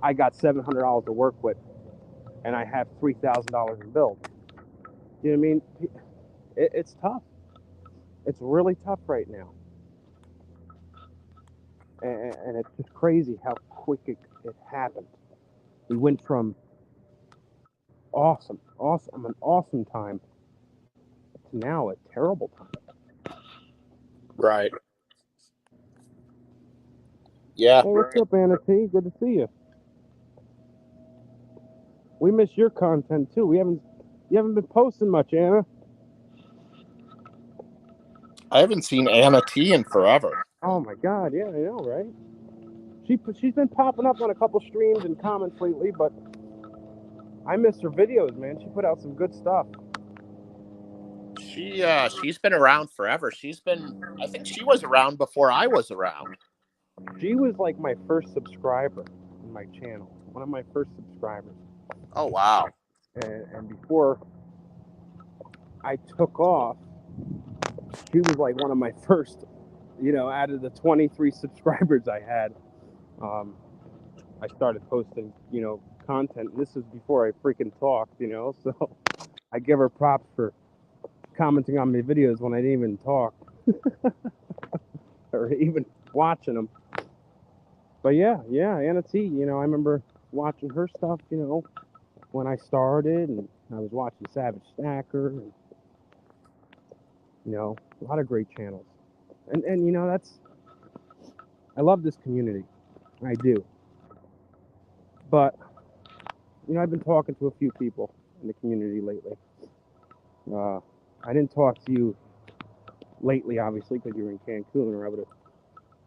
I got $700 to work with, and I have $3,000 in bills. You know what I mean? It's tough. It's really tough right now, and it's just crazy how quick it happened. We went from an awesome time to now a terrible time. Right. Yeah. Hey, what's up, Anna T? Good to see you. We miss your content too. You haven't been posting much, Anna. I haven't seen Anna T in forever. Oh my God, yeah, I know, right? She's been popping up on a couple streams and comments lately, but I miss her videos, man. She put out some good stuff. She's been around forever. I think she was around before I was around. She was like my first subscriber in my channel. One of my first subscribers. Oh, wow. And before I took off, she was like one of my first, out of the 23 subscribers I had. I started posting, content. This is before I freaking talked, so I give her props for commenting on my videos when I didn't even talk or even watching them. But yeah, Anna T, I remember watching her stuff, when I started, and I was watching Savage Stacker, and, a lot of great channels. And I love this community. I do. But, I've been talking to a few people in the community lately. I didn't talk to you lately, obviously, because you were in Cancun, or I would have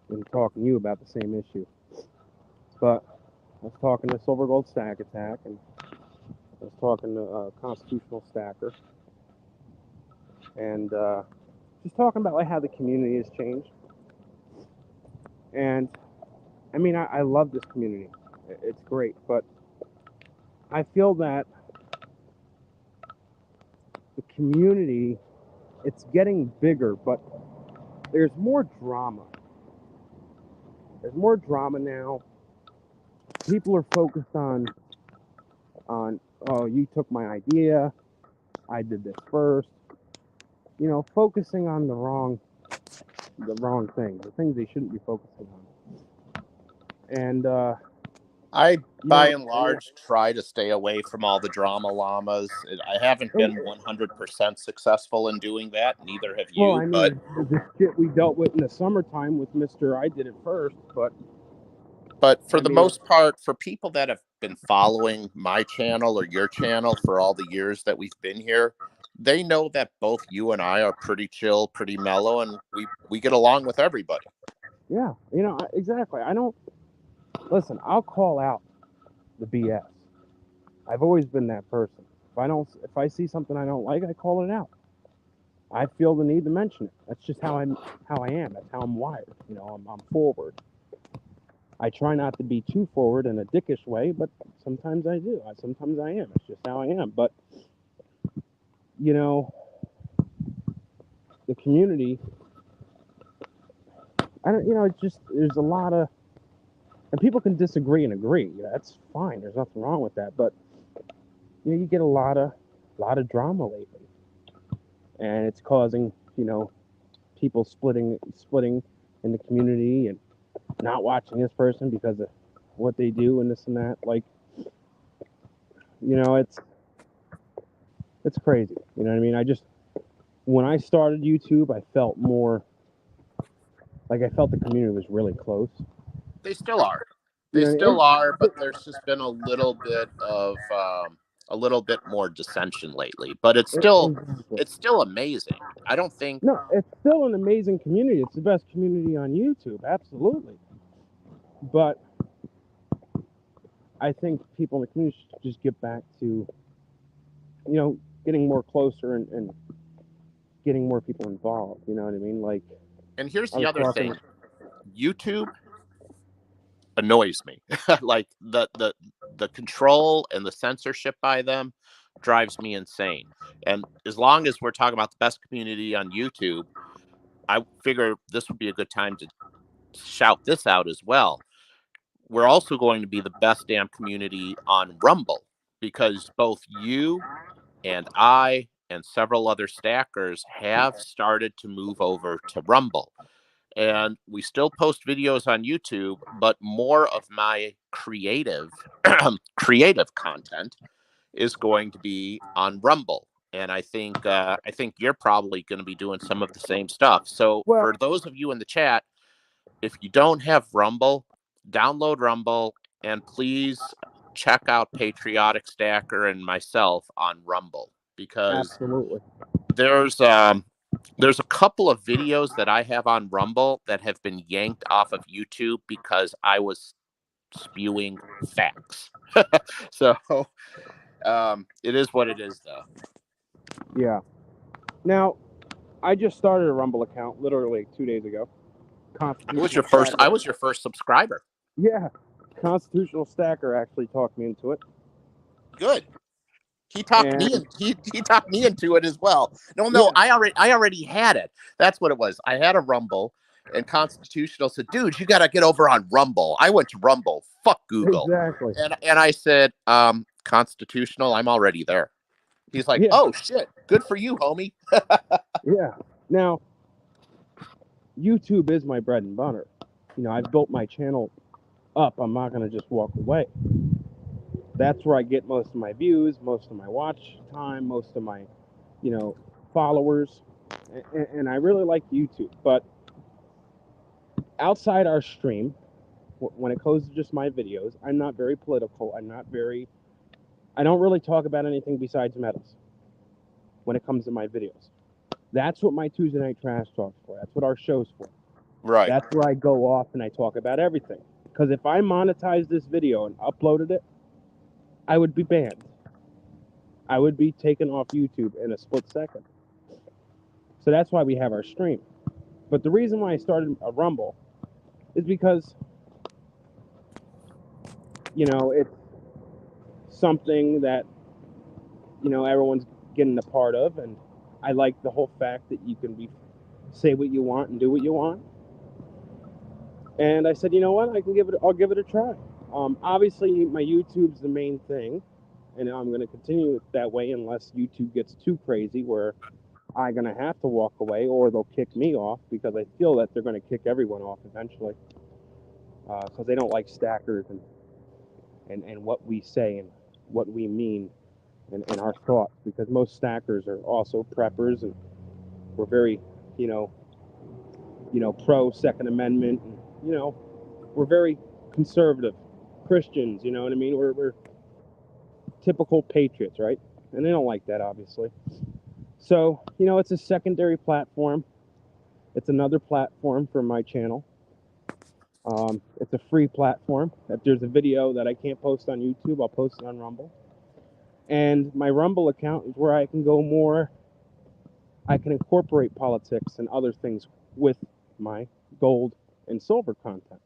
been talking to you about the same issue. But I was talking to Silver Gold Stack Attack, and I was talking to Constitutional Stacker, and just talking about like how the community has changed. And I mean, I love this community. It's great, but I feel that the community, it's getting bigger, but there's more drama. There's more drama now. People are focused on oh, you took my idea, I did this first. Focusing on the wrong thing, the things they shouldn't be focusing on. And I, by and large, try to stay away from all the drama llamas. I haven't been 100% successful in doing that. Neither have you. Well, I mean, the shit we dealt with in the summertime with Mr. I did it first, but for the most part, for people that have been following my channel or your channel for all the years that we've been here, they know that both you and I are pretty chill, pretty mellow, and we get along with everybody. Yeah, exactly. I don't listen. I'll call out the BS. I've always been that person. If I see something I don't like, I call it out. I feel the need to mention it. That's just how I am. That's how I'm wired. I'm forward. I try not to be too forward in a dickish way, but sometimes I do. Sometimes I am. It's just how I am. But, you know, the community, I don't, you know, it's just, there's a lot of, and people can disagree and agree. Yeah, that's fine. There's nothing wrong with that. But, you know, you get a lot of drama lately. And it's causing, you know, people splitting in the community and not watching this person because of what they do and this and that. Like, you know, it's crazy. You know what I mean? When I started YouTube, I felt more like I felt the community was really close. They still are. You They know, still are, but there's just been a little bit of a little bit more dissension lately. But exactly. it's still amazing. I don't think. No, it's still an amazing community. It's the best community on YouTube, absolutely. But I think people in the community should just get back to, you know, getting more closer and getting more people involved. You know what I mean? Like, And here's I the was other talking. thing: YouTube annoys me. Like the control and the censorship by them drives me insane. And as long as we're talking about the best community on YouTube, I figure this would be a good time to shout this out as well. We're also going to be the best damn community on Rumble because both you and I and several other stackers have started to move over to Rumble. And we still post videos on YouTube, but more of my creative creative content is going to be on Rumble. And I think you're probably going to be doing some of the same stuff. So Well, for those of you in the chat, if you don't have Rumble, download Rumble and please check out Patriotic Stacker and myself on Rumble because absolutely. there's a couple of videos that I have on Rumble that have been yanked off of YouTube because I was spewing facts. So it is what it is, though. Yeah. Now, I just started a Rumble account literally 2 days ago. Constitutional I Stacker. was your first subscriber. Yeah. Constitutional Stacker actually talked me into it. Good. He talked me And he talked me into it as well. No, yeah, I already had it. That's what it was. I had a Rumble, and Constitutional said, "Dude, you got to get over on Rumble." I went to Rumble. Fuck Google. exactly. And I said, Constitutional, I'm already there. He's like, Yeah. "Oh shit, good for you, homie." Yeah. Now, YouTube is my bread and butter. You know, I've built my channel up. I'm not going to just walk away. That's where I get most of my views, most of my watch time, most of my, you know, followers. And I really like YouTube. But outside our stream, when it comes to just my videos, I'm not very political. I don't really talk about anything besides metals when it comes to my videos. That's what my Tuesday Night Trash Talk's for. That's what our show's for. Right. That's where I go off and I talk about everything. Because if I monetized this video and uploaded it, I would be banned. I would be taken off YouTube in a split second. So that's why we have our stream. But the reason why I started a Rumble is because, you know, it's something that, you know, everyone's getting a part of. And I like the whole fact that you can say what you want and do what you want. And I said, you know what, I'll give it a try. Obviously, my YouTube's the main thing, and I'm going to continue it that way unless YouTube gets too crazy where I'm going to have to walk away or they'll kick me off because I feel that they're going to kick everyone off eventually because they don't like stackers and what we say and what we mean and our thoughts because most stackers are also preppers and we're very, you know, pro Second Amendment and, you know, we're very conservative Christians, you know what I mean? We're typical patriots, right? And they don't like that, obviously. So, you know, it's a secondary platform. It's another platform for my channel. It's a free platform. If there's a video that I can't post on YouTube, I'll post it on Rumble. And my Rumble account is where I can go more. I can incorporate politics and other things with my gold and silver content.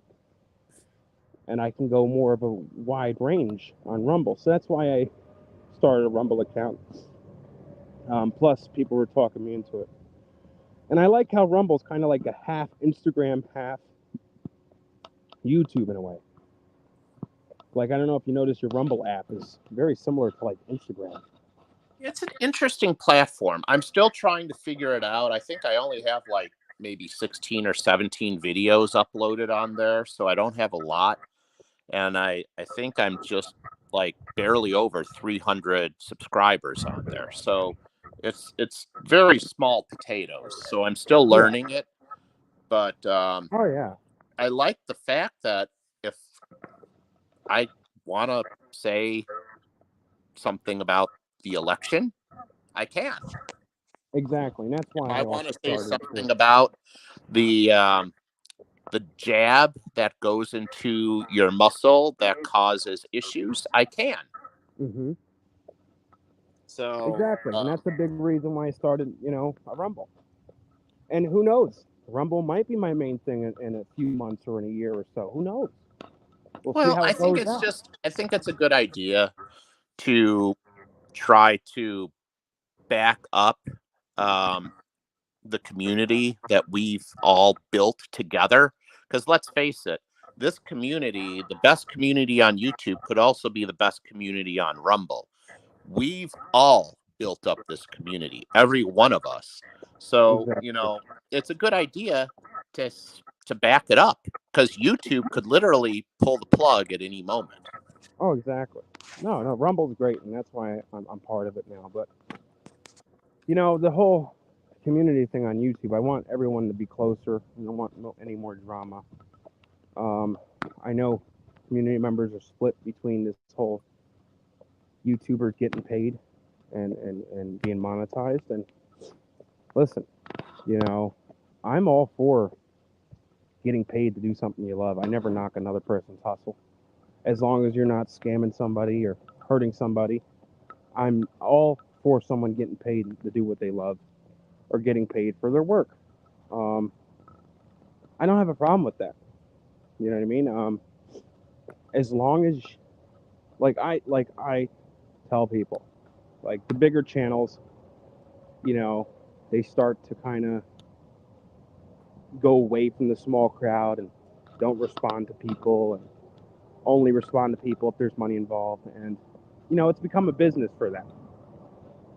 and I can go more of a wide range on Rumble. So that's why I started a Rumble account. Plus, people were talking me into it. And I like how Rumble's kind of like a half Instagram, half YouTube in a way. Like, I don't know if you notice your Rumble app is very similar to like Instagram. It's an interesting platform. I'm still trying to figure it out. I think I only have like maybe 16 or 17 videos uploaded on there, so I don't have a lot. And I think I'm just like barely over 300 subscribers on there. So it's very small potatoes. So I'm still Yeah. learning it, but Oh, yeah. I like the fact that if I want to say something about the election, I can. Exactly. And that's If why I I want also to say started something to. about the um, the jab that goes into your muscle that causes issues, I can. Hmm. So Exactly. And that's a big reason why I started, a Rumble. And who knows? Rumble might be my main thing in a few months or in a year or so. Who knows? We'll see well, how it goes out. I think it's a good idea to try to back up um, the community that we've all built together. Because let's face it, this community, the best community on YouTube, could also be the best community on Rumble. We've all built up this community, every one of us. So, Exactly. it's a good idea to to back it up because YouTube could literally pull the plug at any moment. Oh, exactly. No, no, Rumble's great, and that's why I'm part of it now. But the whole community thing on YouTube, I want everyone to be closer. I don't want any more drama. Um, I know community members are split between this whole YouTubers getting paid and being monetized. And listen, you know, I'm all for getting paid to do something you love. I never knock another person's hustle. As long as you're not scamming somebody or hurting somebody, I'm all for someone getting paid to do what they love or getting paid for their work. Um, I don't have a problem with that. You know what I mean? As long as, like I tell people, like the bigger channels, you know, they start to kind of go away from the small crowd and don't respond to people and only respond to people if there's money involved. And it's become a business for them.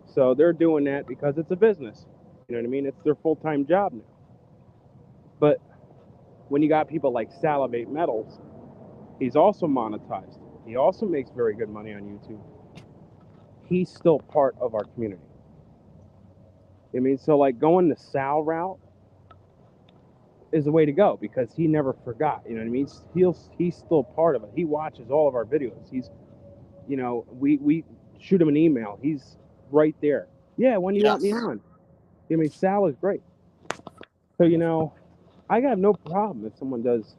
So they're doing that because it's a business. You know what I mean? It's their full-time job now. But when you got people like Salivate Metals, he's also monetized. He also makes very good money on YouTube. He's still part of our community. I mean, so like going the Sal route is the way to go because he never forgot. You know what I mean? He's still part of it. He watches all of our videos. We shoot him an email. He's right there. Yeah, when do you want me Yes. on? I mean, Sal is great. So I have no problem if someone does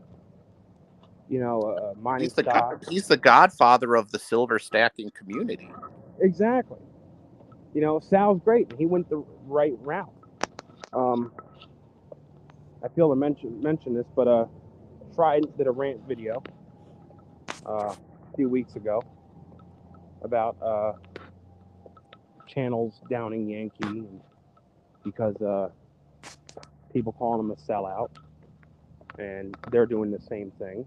mining stock. He's the godfather of the silver stacking community. Exactly. Sal's great. He went the right route. Um, I feel to mention this, but Trident did a rant video a few weeks ago about channels downing Yankee because people calling him a sellout, and they're doing the same thing.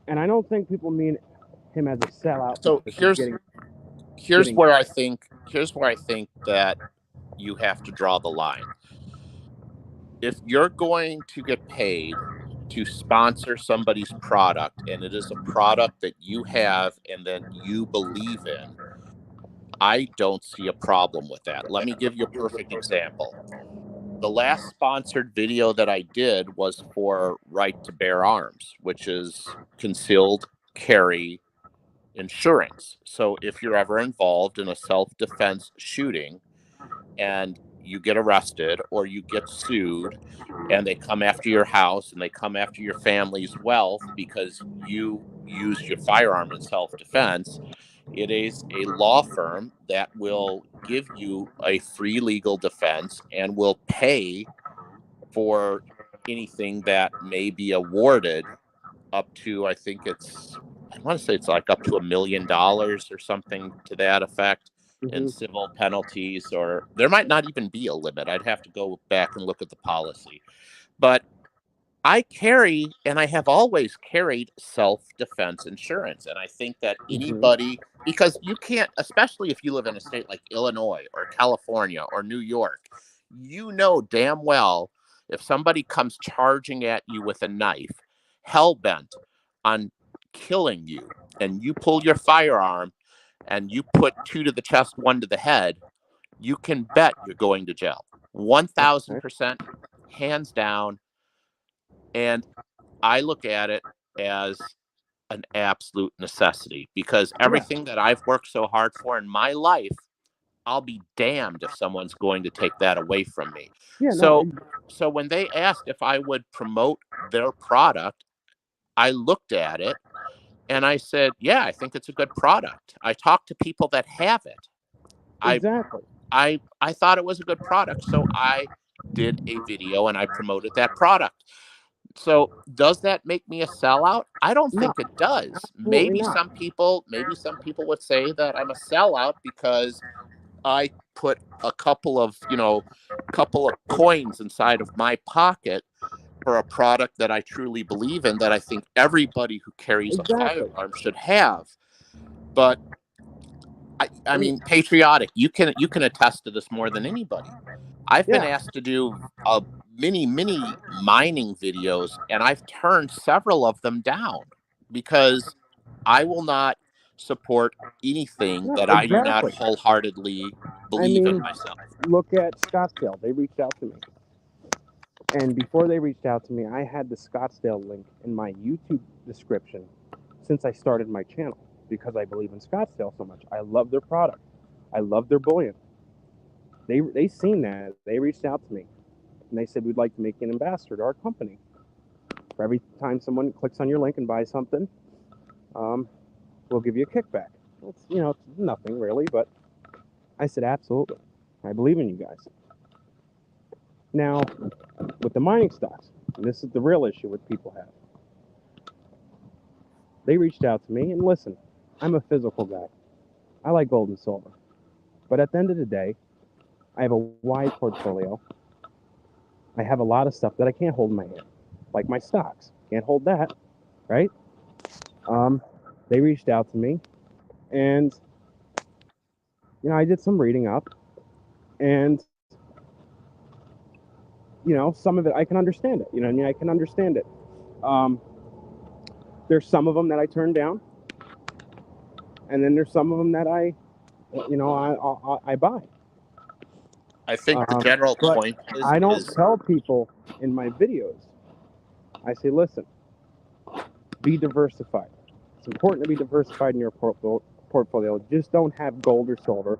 And I don't think people mean him as a sellout So because he's getting here's getting where I think that you have to draw the line. If you're going to get paid to sponsor somebody's product and it is a product that you have and that you believe in, I don't see a problem with that. Let me give you a perfect example. The last sponsored video that I did was for Right to Bear Arms, which is concealed carry insurance. So if you're ever involved in a self defense shooting and you get arrested or you get sued and they come after your house and they come after your family's wealth because you used your firearm in self defense, it is a law firm that will give you a free legal defense and will pay for anything that may be awarded up to, I think I want to say it's like up to $1 million or something to that effect in Hmm. civil penalties, or there might not even be a limit. I'd have to go back and look at the policy. But I carry, and I have always carried, self-defense insurance. And I think that Hmm. anybody, because you can't, especially if you live in a state like Illinois or California or New York, you know damn well if somebody comes charging at you with a knife, hell bent on killing you, and you pull your firearm and you put two to the chest, one to the head, you can bet you're going to jail. Okay. 1000%, hands down. And I look at it as an absolute necessity, because Yeah. everything that I've worked so hard for in my life, I'll be damned if someone's going to take that away from me. Yeah. No. So when they asked if I would promote their product, I looked at it and I said, "Yeah, I think it's a good product." I talked to people that have it. I Exactly. I thought it was a good product, so I did a video and I promoted that product. So does that make me a sellout? I don't No. think it does. Absolutely not. Maybe some people would say that I'm a sellout because I put a couple of coins inside of my pocket for a product that I truly believe in, that I think everybody who carries a Exactly. firearm should have. But I And mean, patriotic, you can attest to this more than anybody. I've been yeah. asked to do many mining videos, and I've turned several of them down because I will not support anything No. that I do not Exactly. wholeheartedly I believe in mean, myself. look at Scottsdale. They reached out to me, and before they reached out to me, I had the Scottsdale link in my YouTube description since I started my channel because I believe in Scottsdale so much. I love their product. I love their bullion. They seen that. They reached out to me and they said, we'd like to make you an ambassador to our company. For every time someone clicks on your link and buys something, um, we'll give you a kickback. It's it's nothing really, but I said absolutely. I believe in you guys. Now, with the mining stocks, and this is the real issue what people have. They reached out to me, and listen, I'm a physical guy. I like gold and silver. But at the end of the day, I have a wide portfolio. I have a lot of stuff that I can't hold in my hand, like my stocks. Can't hold that, right? Um, they reached out to me, and I did some reading up, and some of it I can understand it. You know what I mean? I can understand it. Um, there's some of them that I turned down, and then there's some of them that I buy. I think the general But point I don't is tell people in my videos. I say, listen, be diversified. It's important to be diversified in your portfolio. Just don't have gold or silver.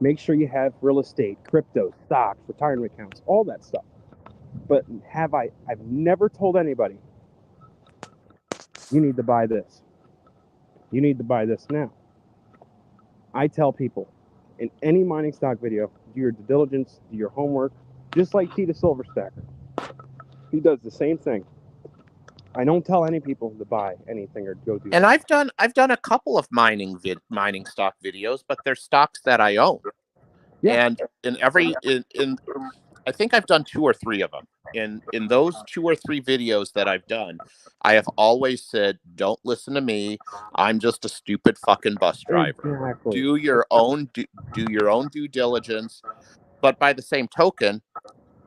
Make sure you have real estate, crypto, stocks, retirement accounts, all that stuff. But I've never told anybody, you need to buy this. You need to buy this now. I tell people in any mining stock video, do your due diligence, do your homework, just like T the Silver Stacker. He does the same thing. I don't tell any people to buy anything or go do and that. I've done a couple of mining stock videos, but they're stocks that I own. Yeah, And in I think I've done two or three of them. In those two or three videos that I've done, I have always said, "Don't listen to me. I'm just a stupid fucking bus driver. exactly. Do your own due diligence." But by the same token,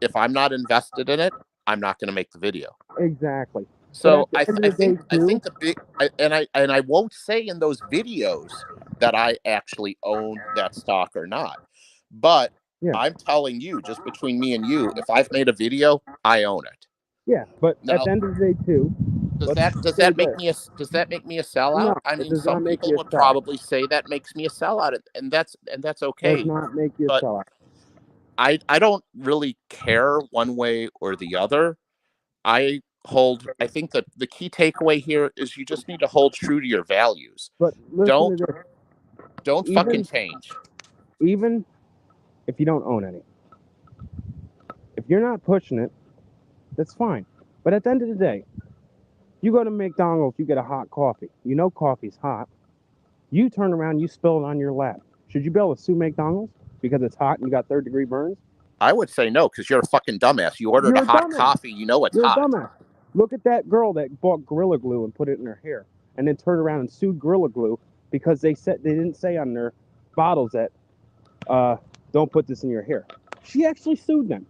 if I'm not invested in it, I'm not going to make the video. Exactly. But So at the end of the day, I too, think the big and I won't say in those videos that I actually own that stock or not. But yeah, I'm telling you, just between me and you, if I've made a video, I own it. yeah. But at Now, the end of the day, too, let's say this. does that make me a sellout? No, I it mean, does some not make people you a would seller. probably say that makes me a sellout, and that's Does okay. not make you a But seller. I don't really care one way or the other. I think that the key takeaway here is you just need to hold true to your values. But listen Don't to this. don't fucking Even change. even if you don't own any, if you're not pushing it, that's fine. But at the end of the day, You go to McDonald's, you get a hot coffee. You know coffee's hot. You turn around, you spill it on your lap. Should you be able to sue McDonald's because it's hot and you got third-degree burns? I would say no, because you're a fucking dumbass. You ordered a You're a hot dumbass. coffee, you know it's You're a hot. dumbass. Look at that girl that bought Gorilla Glue and put it in her hair, and then turned around and sued Gorilla Glue because they didn't say on their bottles that don't put this in your hair. She actually sued them.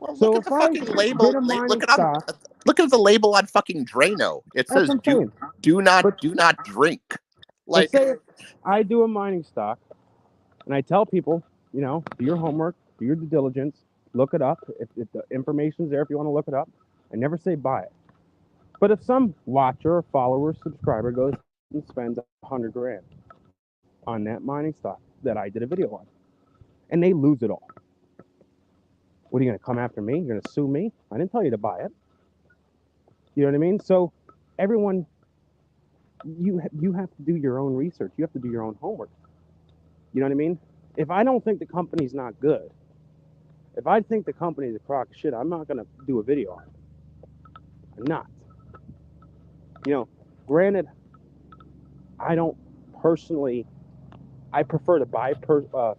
Well, So look at if the I fucking label. get a mining stock, Look at the label on fucking Drano. It that's says what I'm saying. do not drink. But Like, say if I do a mining stock and I tell people, you know, do your homework, do your due diligence, look it up. If the information's there, if you want to look it up, I never say buy it. But if some watcher or follower, subscriber goes and spends $100,000 on that mining stock that I did a video on, and they lose it all, what are you going to come after me? You're going to sue me? I didn't tell you to buy it. You know what I mean? So everyone, you have to do your own research. You have to do your own homework. You know what I mean? If I don't think the company's not good, if I think the company's a crock of shit, I'm not going to do a video on it. I'm not. You know, granted, I don't personally, I prefer to buy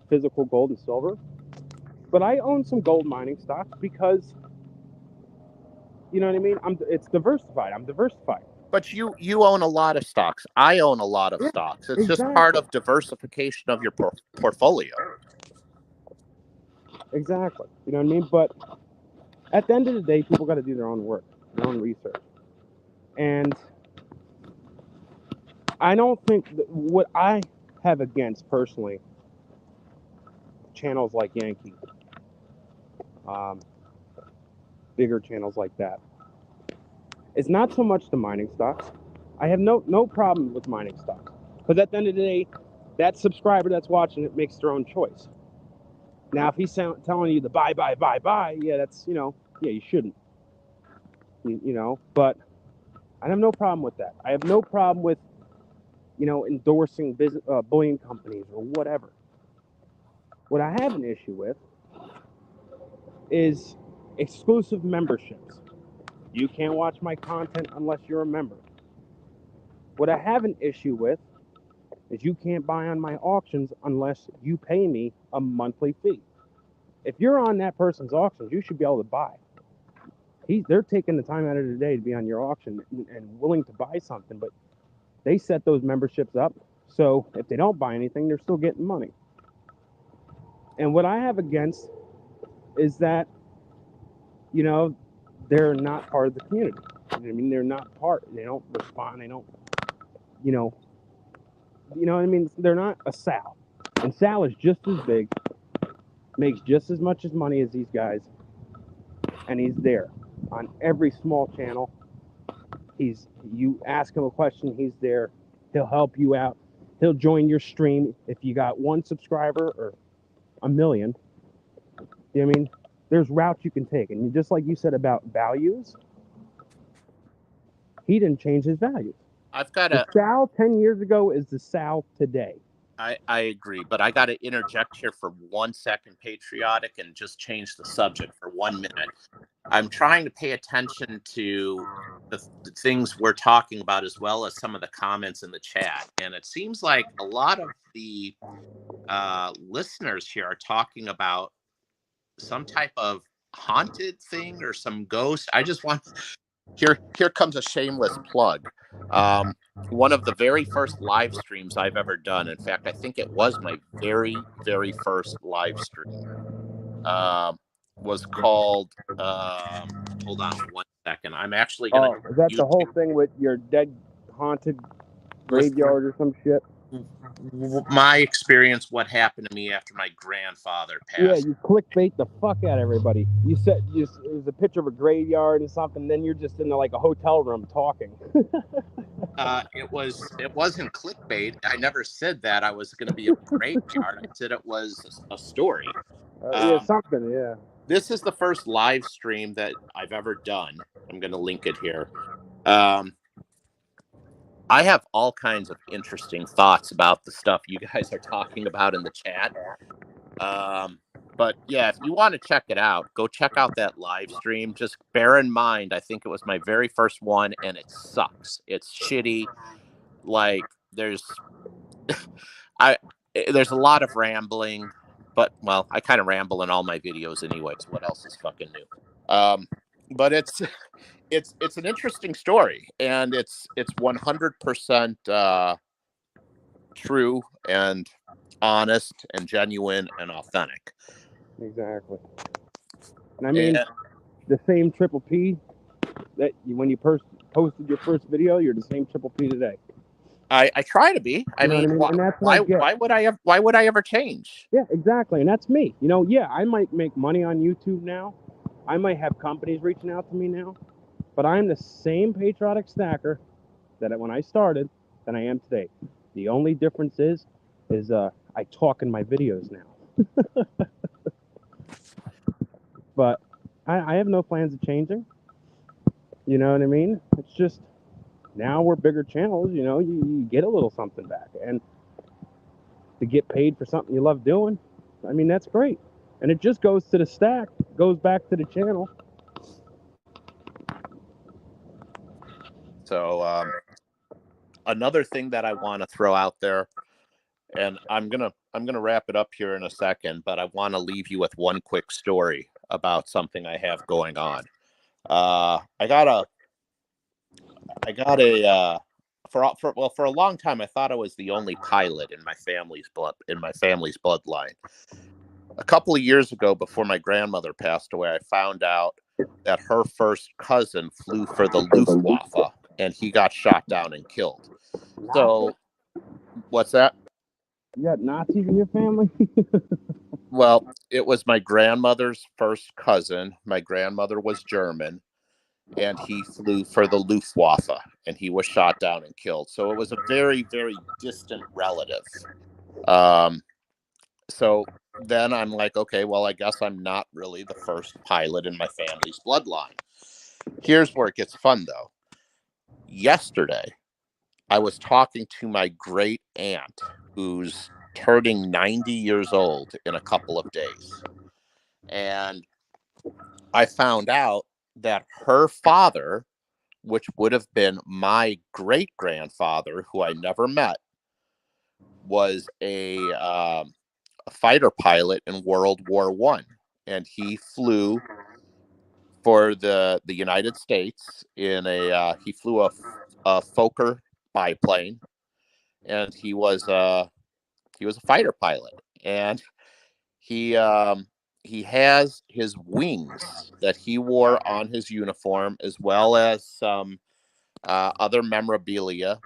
physical gold and silver, but I own some gold mining stocks because, you know what I mean? It's diversified. I'm diversified. but you own a lot of stocks. I own a lot of stocks. It's just part of diversification of your portfolio. Exactly. You know what I mean? But at the end of the day, people got to do their own work, their own research. And I don't think what I have against personally channels like Yankee, bigger channels like that, it's not so much the mining stocks. I have no problem with mining stocks because at the end of the day, that subscriber that's watching it makes their own choice. Now, if he's telling you to buy, yeah, that's, you know, yeah, you shouldn't. You know, but I have no problem with that. I have no problem with, you know, endorsing bullion companies or whatever. What I have an issue with is exclusive memberships. You can't watch my content unless you're a member. What I have an issue with is you can't buy on my auctions unless you pay me a monthly fee. If you're on that person's auctions, you should be able to buy. They're taking the time out of their day to be on your auction and willing to buy something, but they set those memberships up, so if they don't buy anything, they're still getting money. And what I have against is that, you know, they're not part of the community. I mean, they're not part. They don't respond. They don't, you know what I mean? They're not a Sal. And Sal is just as big, makes just as much as money as these guys, and he's there on every small channel. You ask him a question, he's there. He'll help you out. He'll join your stream if you got 1 subscriber or 1 million. You know what I mean? There's routes you can take, and just like you said about values, he didn't change his values. The Sal 10 years ago is the Sal today. I agree, but I got to interject here for 1 second, Patriotic, and just change the subject for 1 minute. I'm trying to pay attention to the things we're talking about as well as some of the comments in the chat. And it seems like a lot of the listeners here are talking about some type of haunted thing or some ghost. I just want... Here comes a shameless plug. One of the very first live streams I've ever done, in fact, I think it was my very, very first live stream, was called, hold on 1 second. I'm actually going to... is that the whole thing with your dead haunted graveyard or some shit? My experience, what happened to me after my grandfather passed. Yeah, you clickbait the fuck out of everybody. You said it was a picture of a graveyard and something, then you're just in like a hotel room talking. It wasn't clickbait. I never said that I was going to be a graveyard. I said it was a story. Yeah, something, yeah. This is the first live stream that I've ever done. I'm going to link it here. I have all kinds of interesting thoughts about the stuff you guys are talking about in the chat. But But yeah, if you want to check it out, go check out that live stream. Just bear in mind, I think it was my very first one, and it sucks. It's shitty. Like I there's a lot of rambling, but well, I kind of ramble in all my videos anyways. What else is fucking new? But it's an interesting story, and it's 100% true and honest and genuine and authentic. Exactly. And I mean, And the same Triple P that when you posted your first video, you're the same Triple P today. I try to be. I You know what I mean, mean? And that's what I get. why would I ever change? Yeah, exactly. And that's me. You know, yeah, I might make money on YouTube now. I might have companies reaching out to me now. But I'm the same patriotic stacker that when I started than I am today. The only difference is I talk in my videos now. But I have no plans of changing. You know what I mean? It's just now we're bigger channels. You know, you get a little something back, and to get paid for something you love doing, I mean, that's great. And it just goes to the stack, goes back to the channel. So another thing that I want to throw out there, and I'm gonna wrap it up here in a second, but I want to leave you with one quick story about something I have going on. I got a for a long time I thought I was the only pilot in my family's bloodline. A couple of years ago, before my grandmother passed away, I found out that her first cousin flew for the Luftwaffe, and he got shot down and killed. So, what's that? You got Nazis in your family? Well, it was my grandmother's first cousin. My grandmother was German, and he flew for the Luftwaffe, and he was shot down and killed. So it was a very, very distant relative. So then I'm like, okay, well, I guess I'm not really the first pilot in my family's bloodline. Here's where it gets fun, though. Yesterday, I was talking to my great aunt, who's turning 90 years old in a couple of days. And I found out that her father, which would have been my great grandfather, who I never met, was a fighter pilot in World War One, and he flew for the United States in he flew a Fokker biplane, and he was a fighter pilot, and he he has his wings that he wore on his uniform, as well as some other memorabilia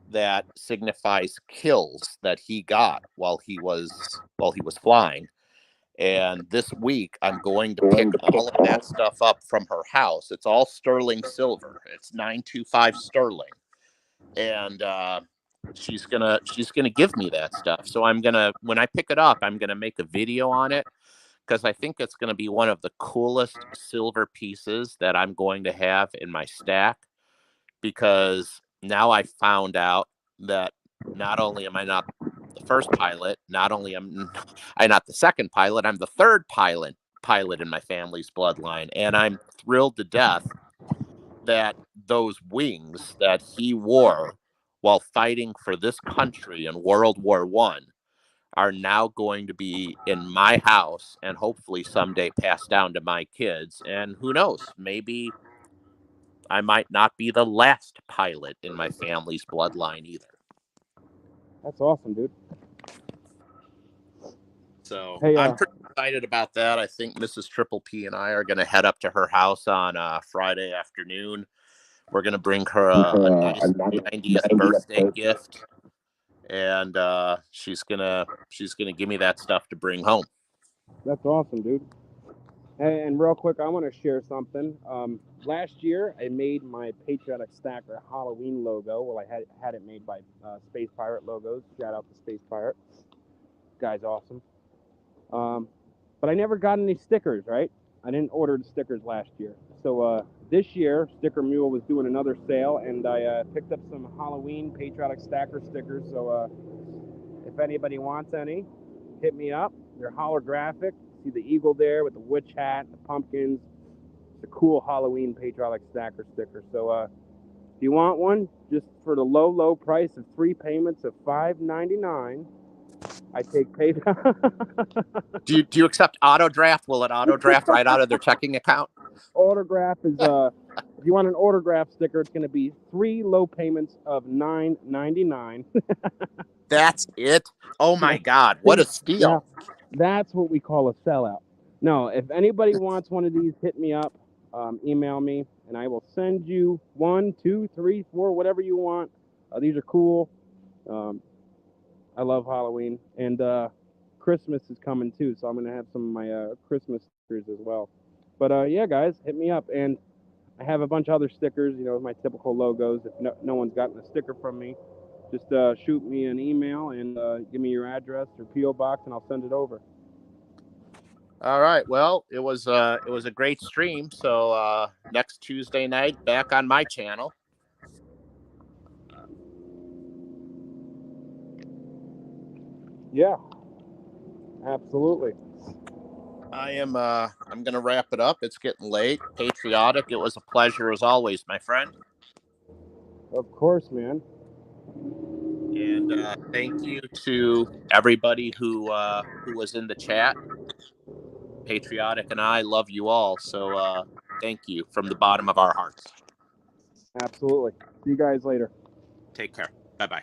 that signifies kills that he got while he was flying. And this week, I'm going to pick all of that stuff up from her house. It's all sterling silver. It's 925 sterling, and she's gonna give me that stuff. So when I pick it up, I'm gonna make a video on it, because I think it's gonna be one of the coolest silver pieces that I'm going to have in my stack. Because now I found out that not only am I not the first pilot, not only am I not the second pilot, I'm the third pilot in my family's bloodline, and I'm thrilled to death that those wings that he wore while fighting for this country in World War One are now going to be in my house, and hopefully someday passed down to my kids. And who knows, maybe I might not be the last pilot in my family's bloodline either. That's awesome, dude. So Hey, I'm pretty excited about that. I think Mrs. Triple P and I are going to head up to her house on Friday afternoon. We're going to bring her a nice 90th birthday gift, and she's gonna give me that stuff to bring home. that's awesome, dude. And real quick, I want to share something. Last year, I made my Patriotic Stacker Halloween logo. Well, I had it made by Space Pirate Logos. Shout out to Space Pirate. Guy's awesome. But I never got any stickers, right? I didn't order the stickers last year. So this year, Sticker Mule was doing another sale, and I picked up some Halloween Patriotic Stacker stickers. So if anybody wants any, hit me up. They're holographic. see the eagle there with the witch hat, the pumpkins. It's a cool Halloween patriotic stacker sticker. So if you want one, just for the low price of 3 payments of $5.99, I take PayPal. Do you accept auto draft? Will it auto draft right out of their checking account? Autograph is if you want an autograph sticker, it's going to be 3 low payments of $9.99. That's it. Oh my God, what a steal! Yeah, that's what we call a sellout. No, if anybody wants one of these, hit me up, email me, and I will send you 1, 2, 3, 4, whatever you want. These are cool. I love Halloween, and Christmas is coming too, so I'm gonna have some of my Christmas stickers as well. But yeah, guys, hit me up, and I have a bunch of other stickers, my typical logos. If no one's gotten a sticker from me, just shoot me an email and give me your address or PO box, and I'll send it over. All right. Well, it was a great stream. So next Tuesday night, back on my channel. Yeah, absolutely. I'm gonna wrap it up. It's getting late. Patriotic. It was a pleasure as always, my friend. Of course, man. And thank you to everybody who was in the chat. Patriotic and I love you all. So thank you from the bottom of our hearts. Absolutely. See you guys later. Take care. Bye bye.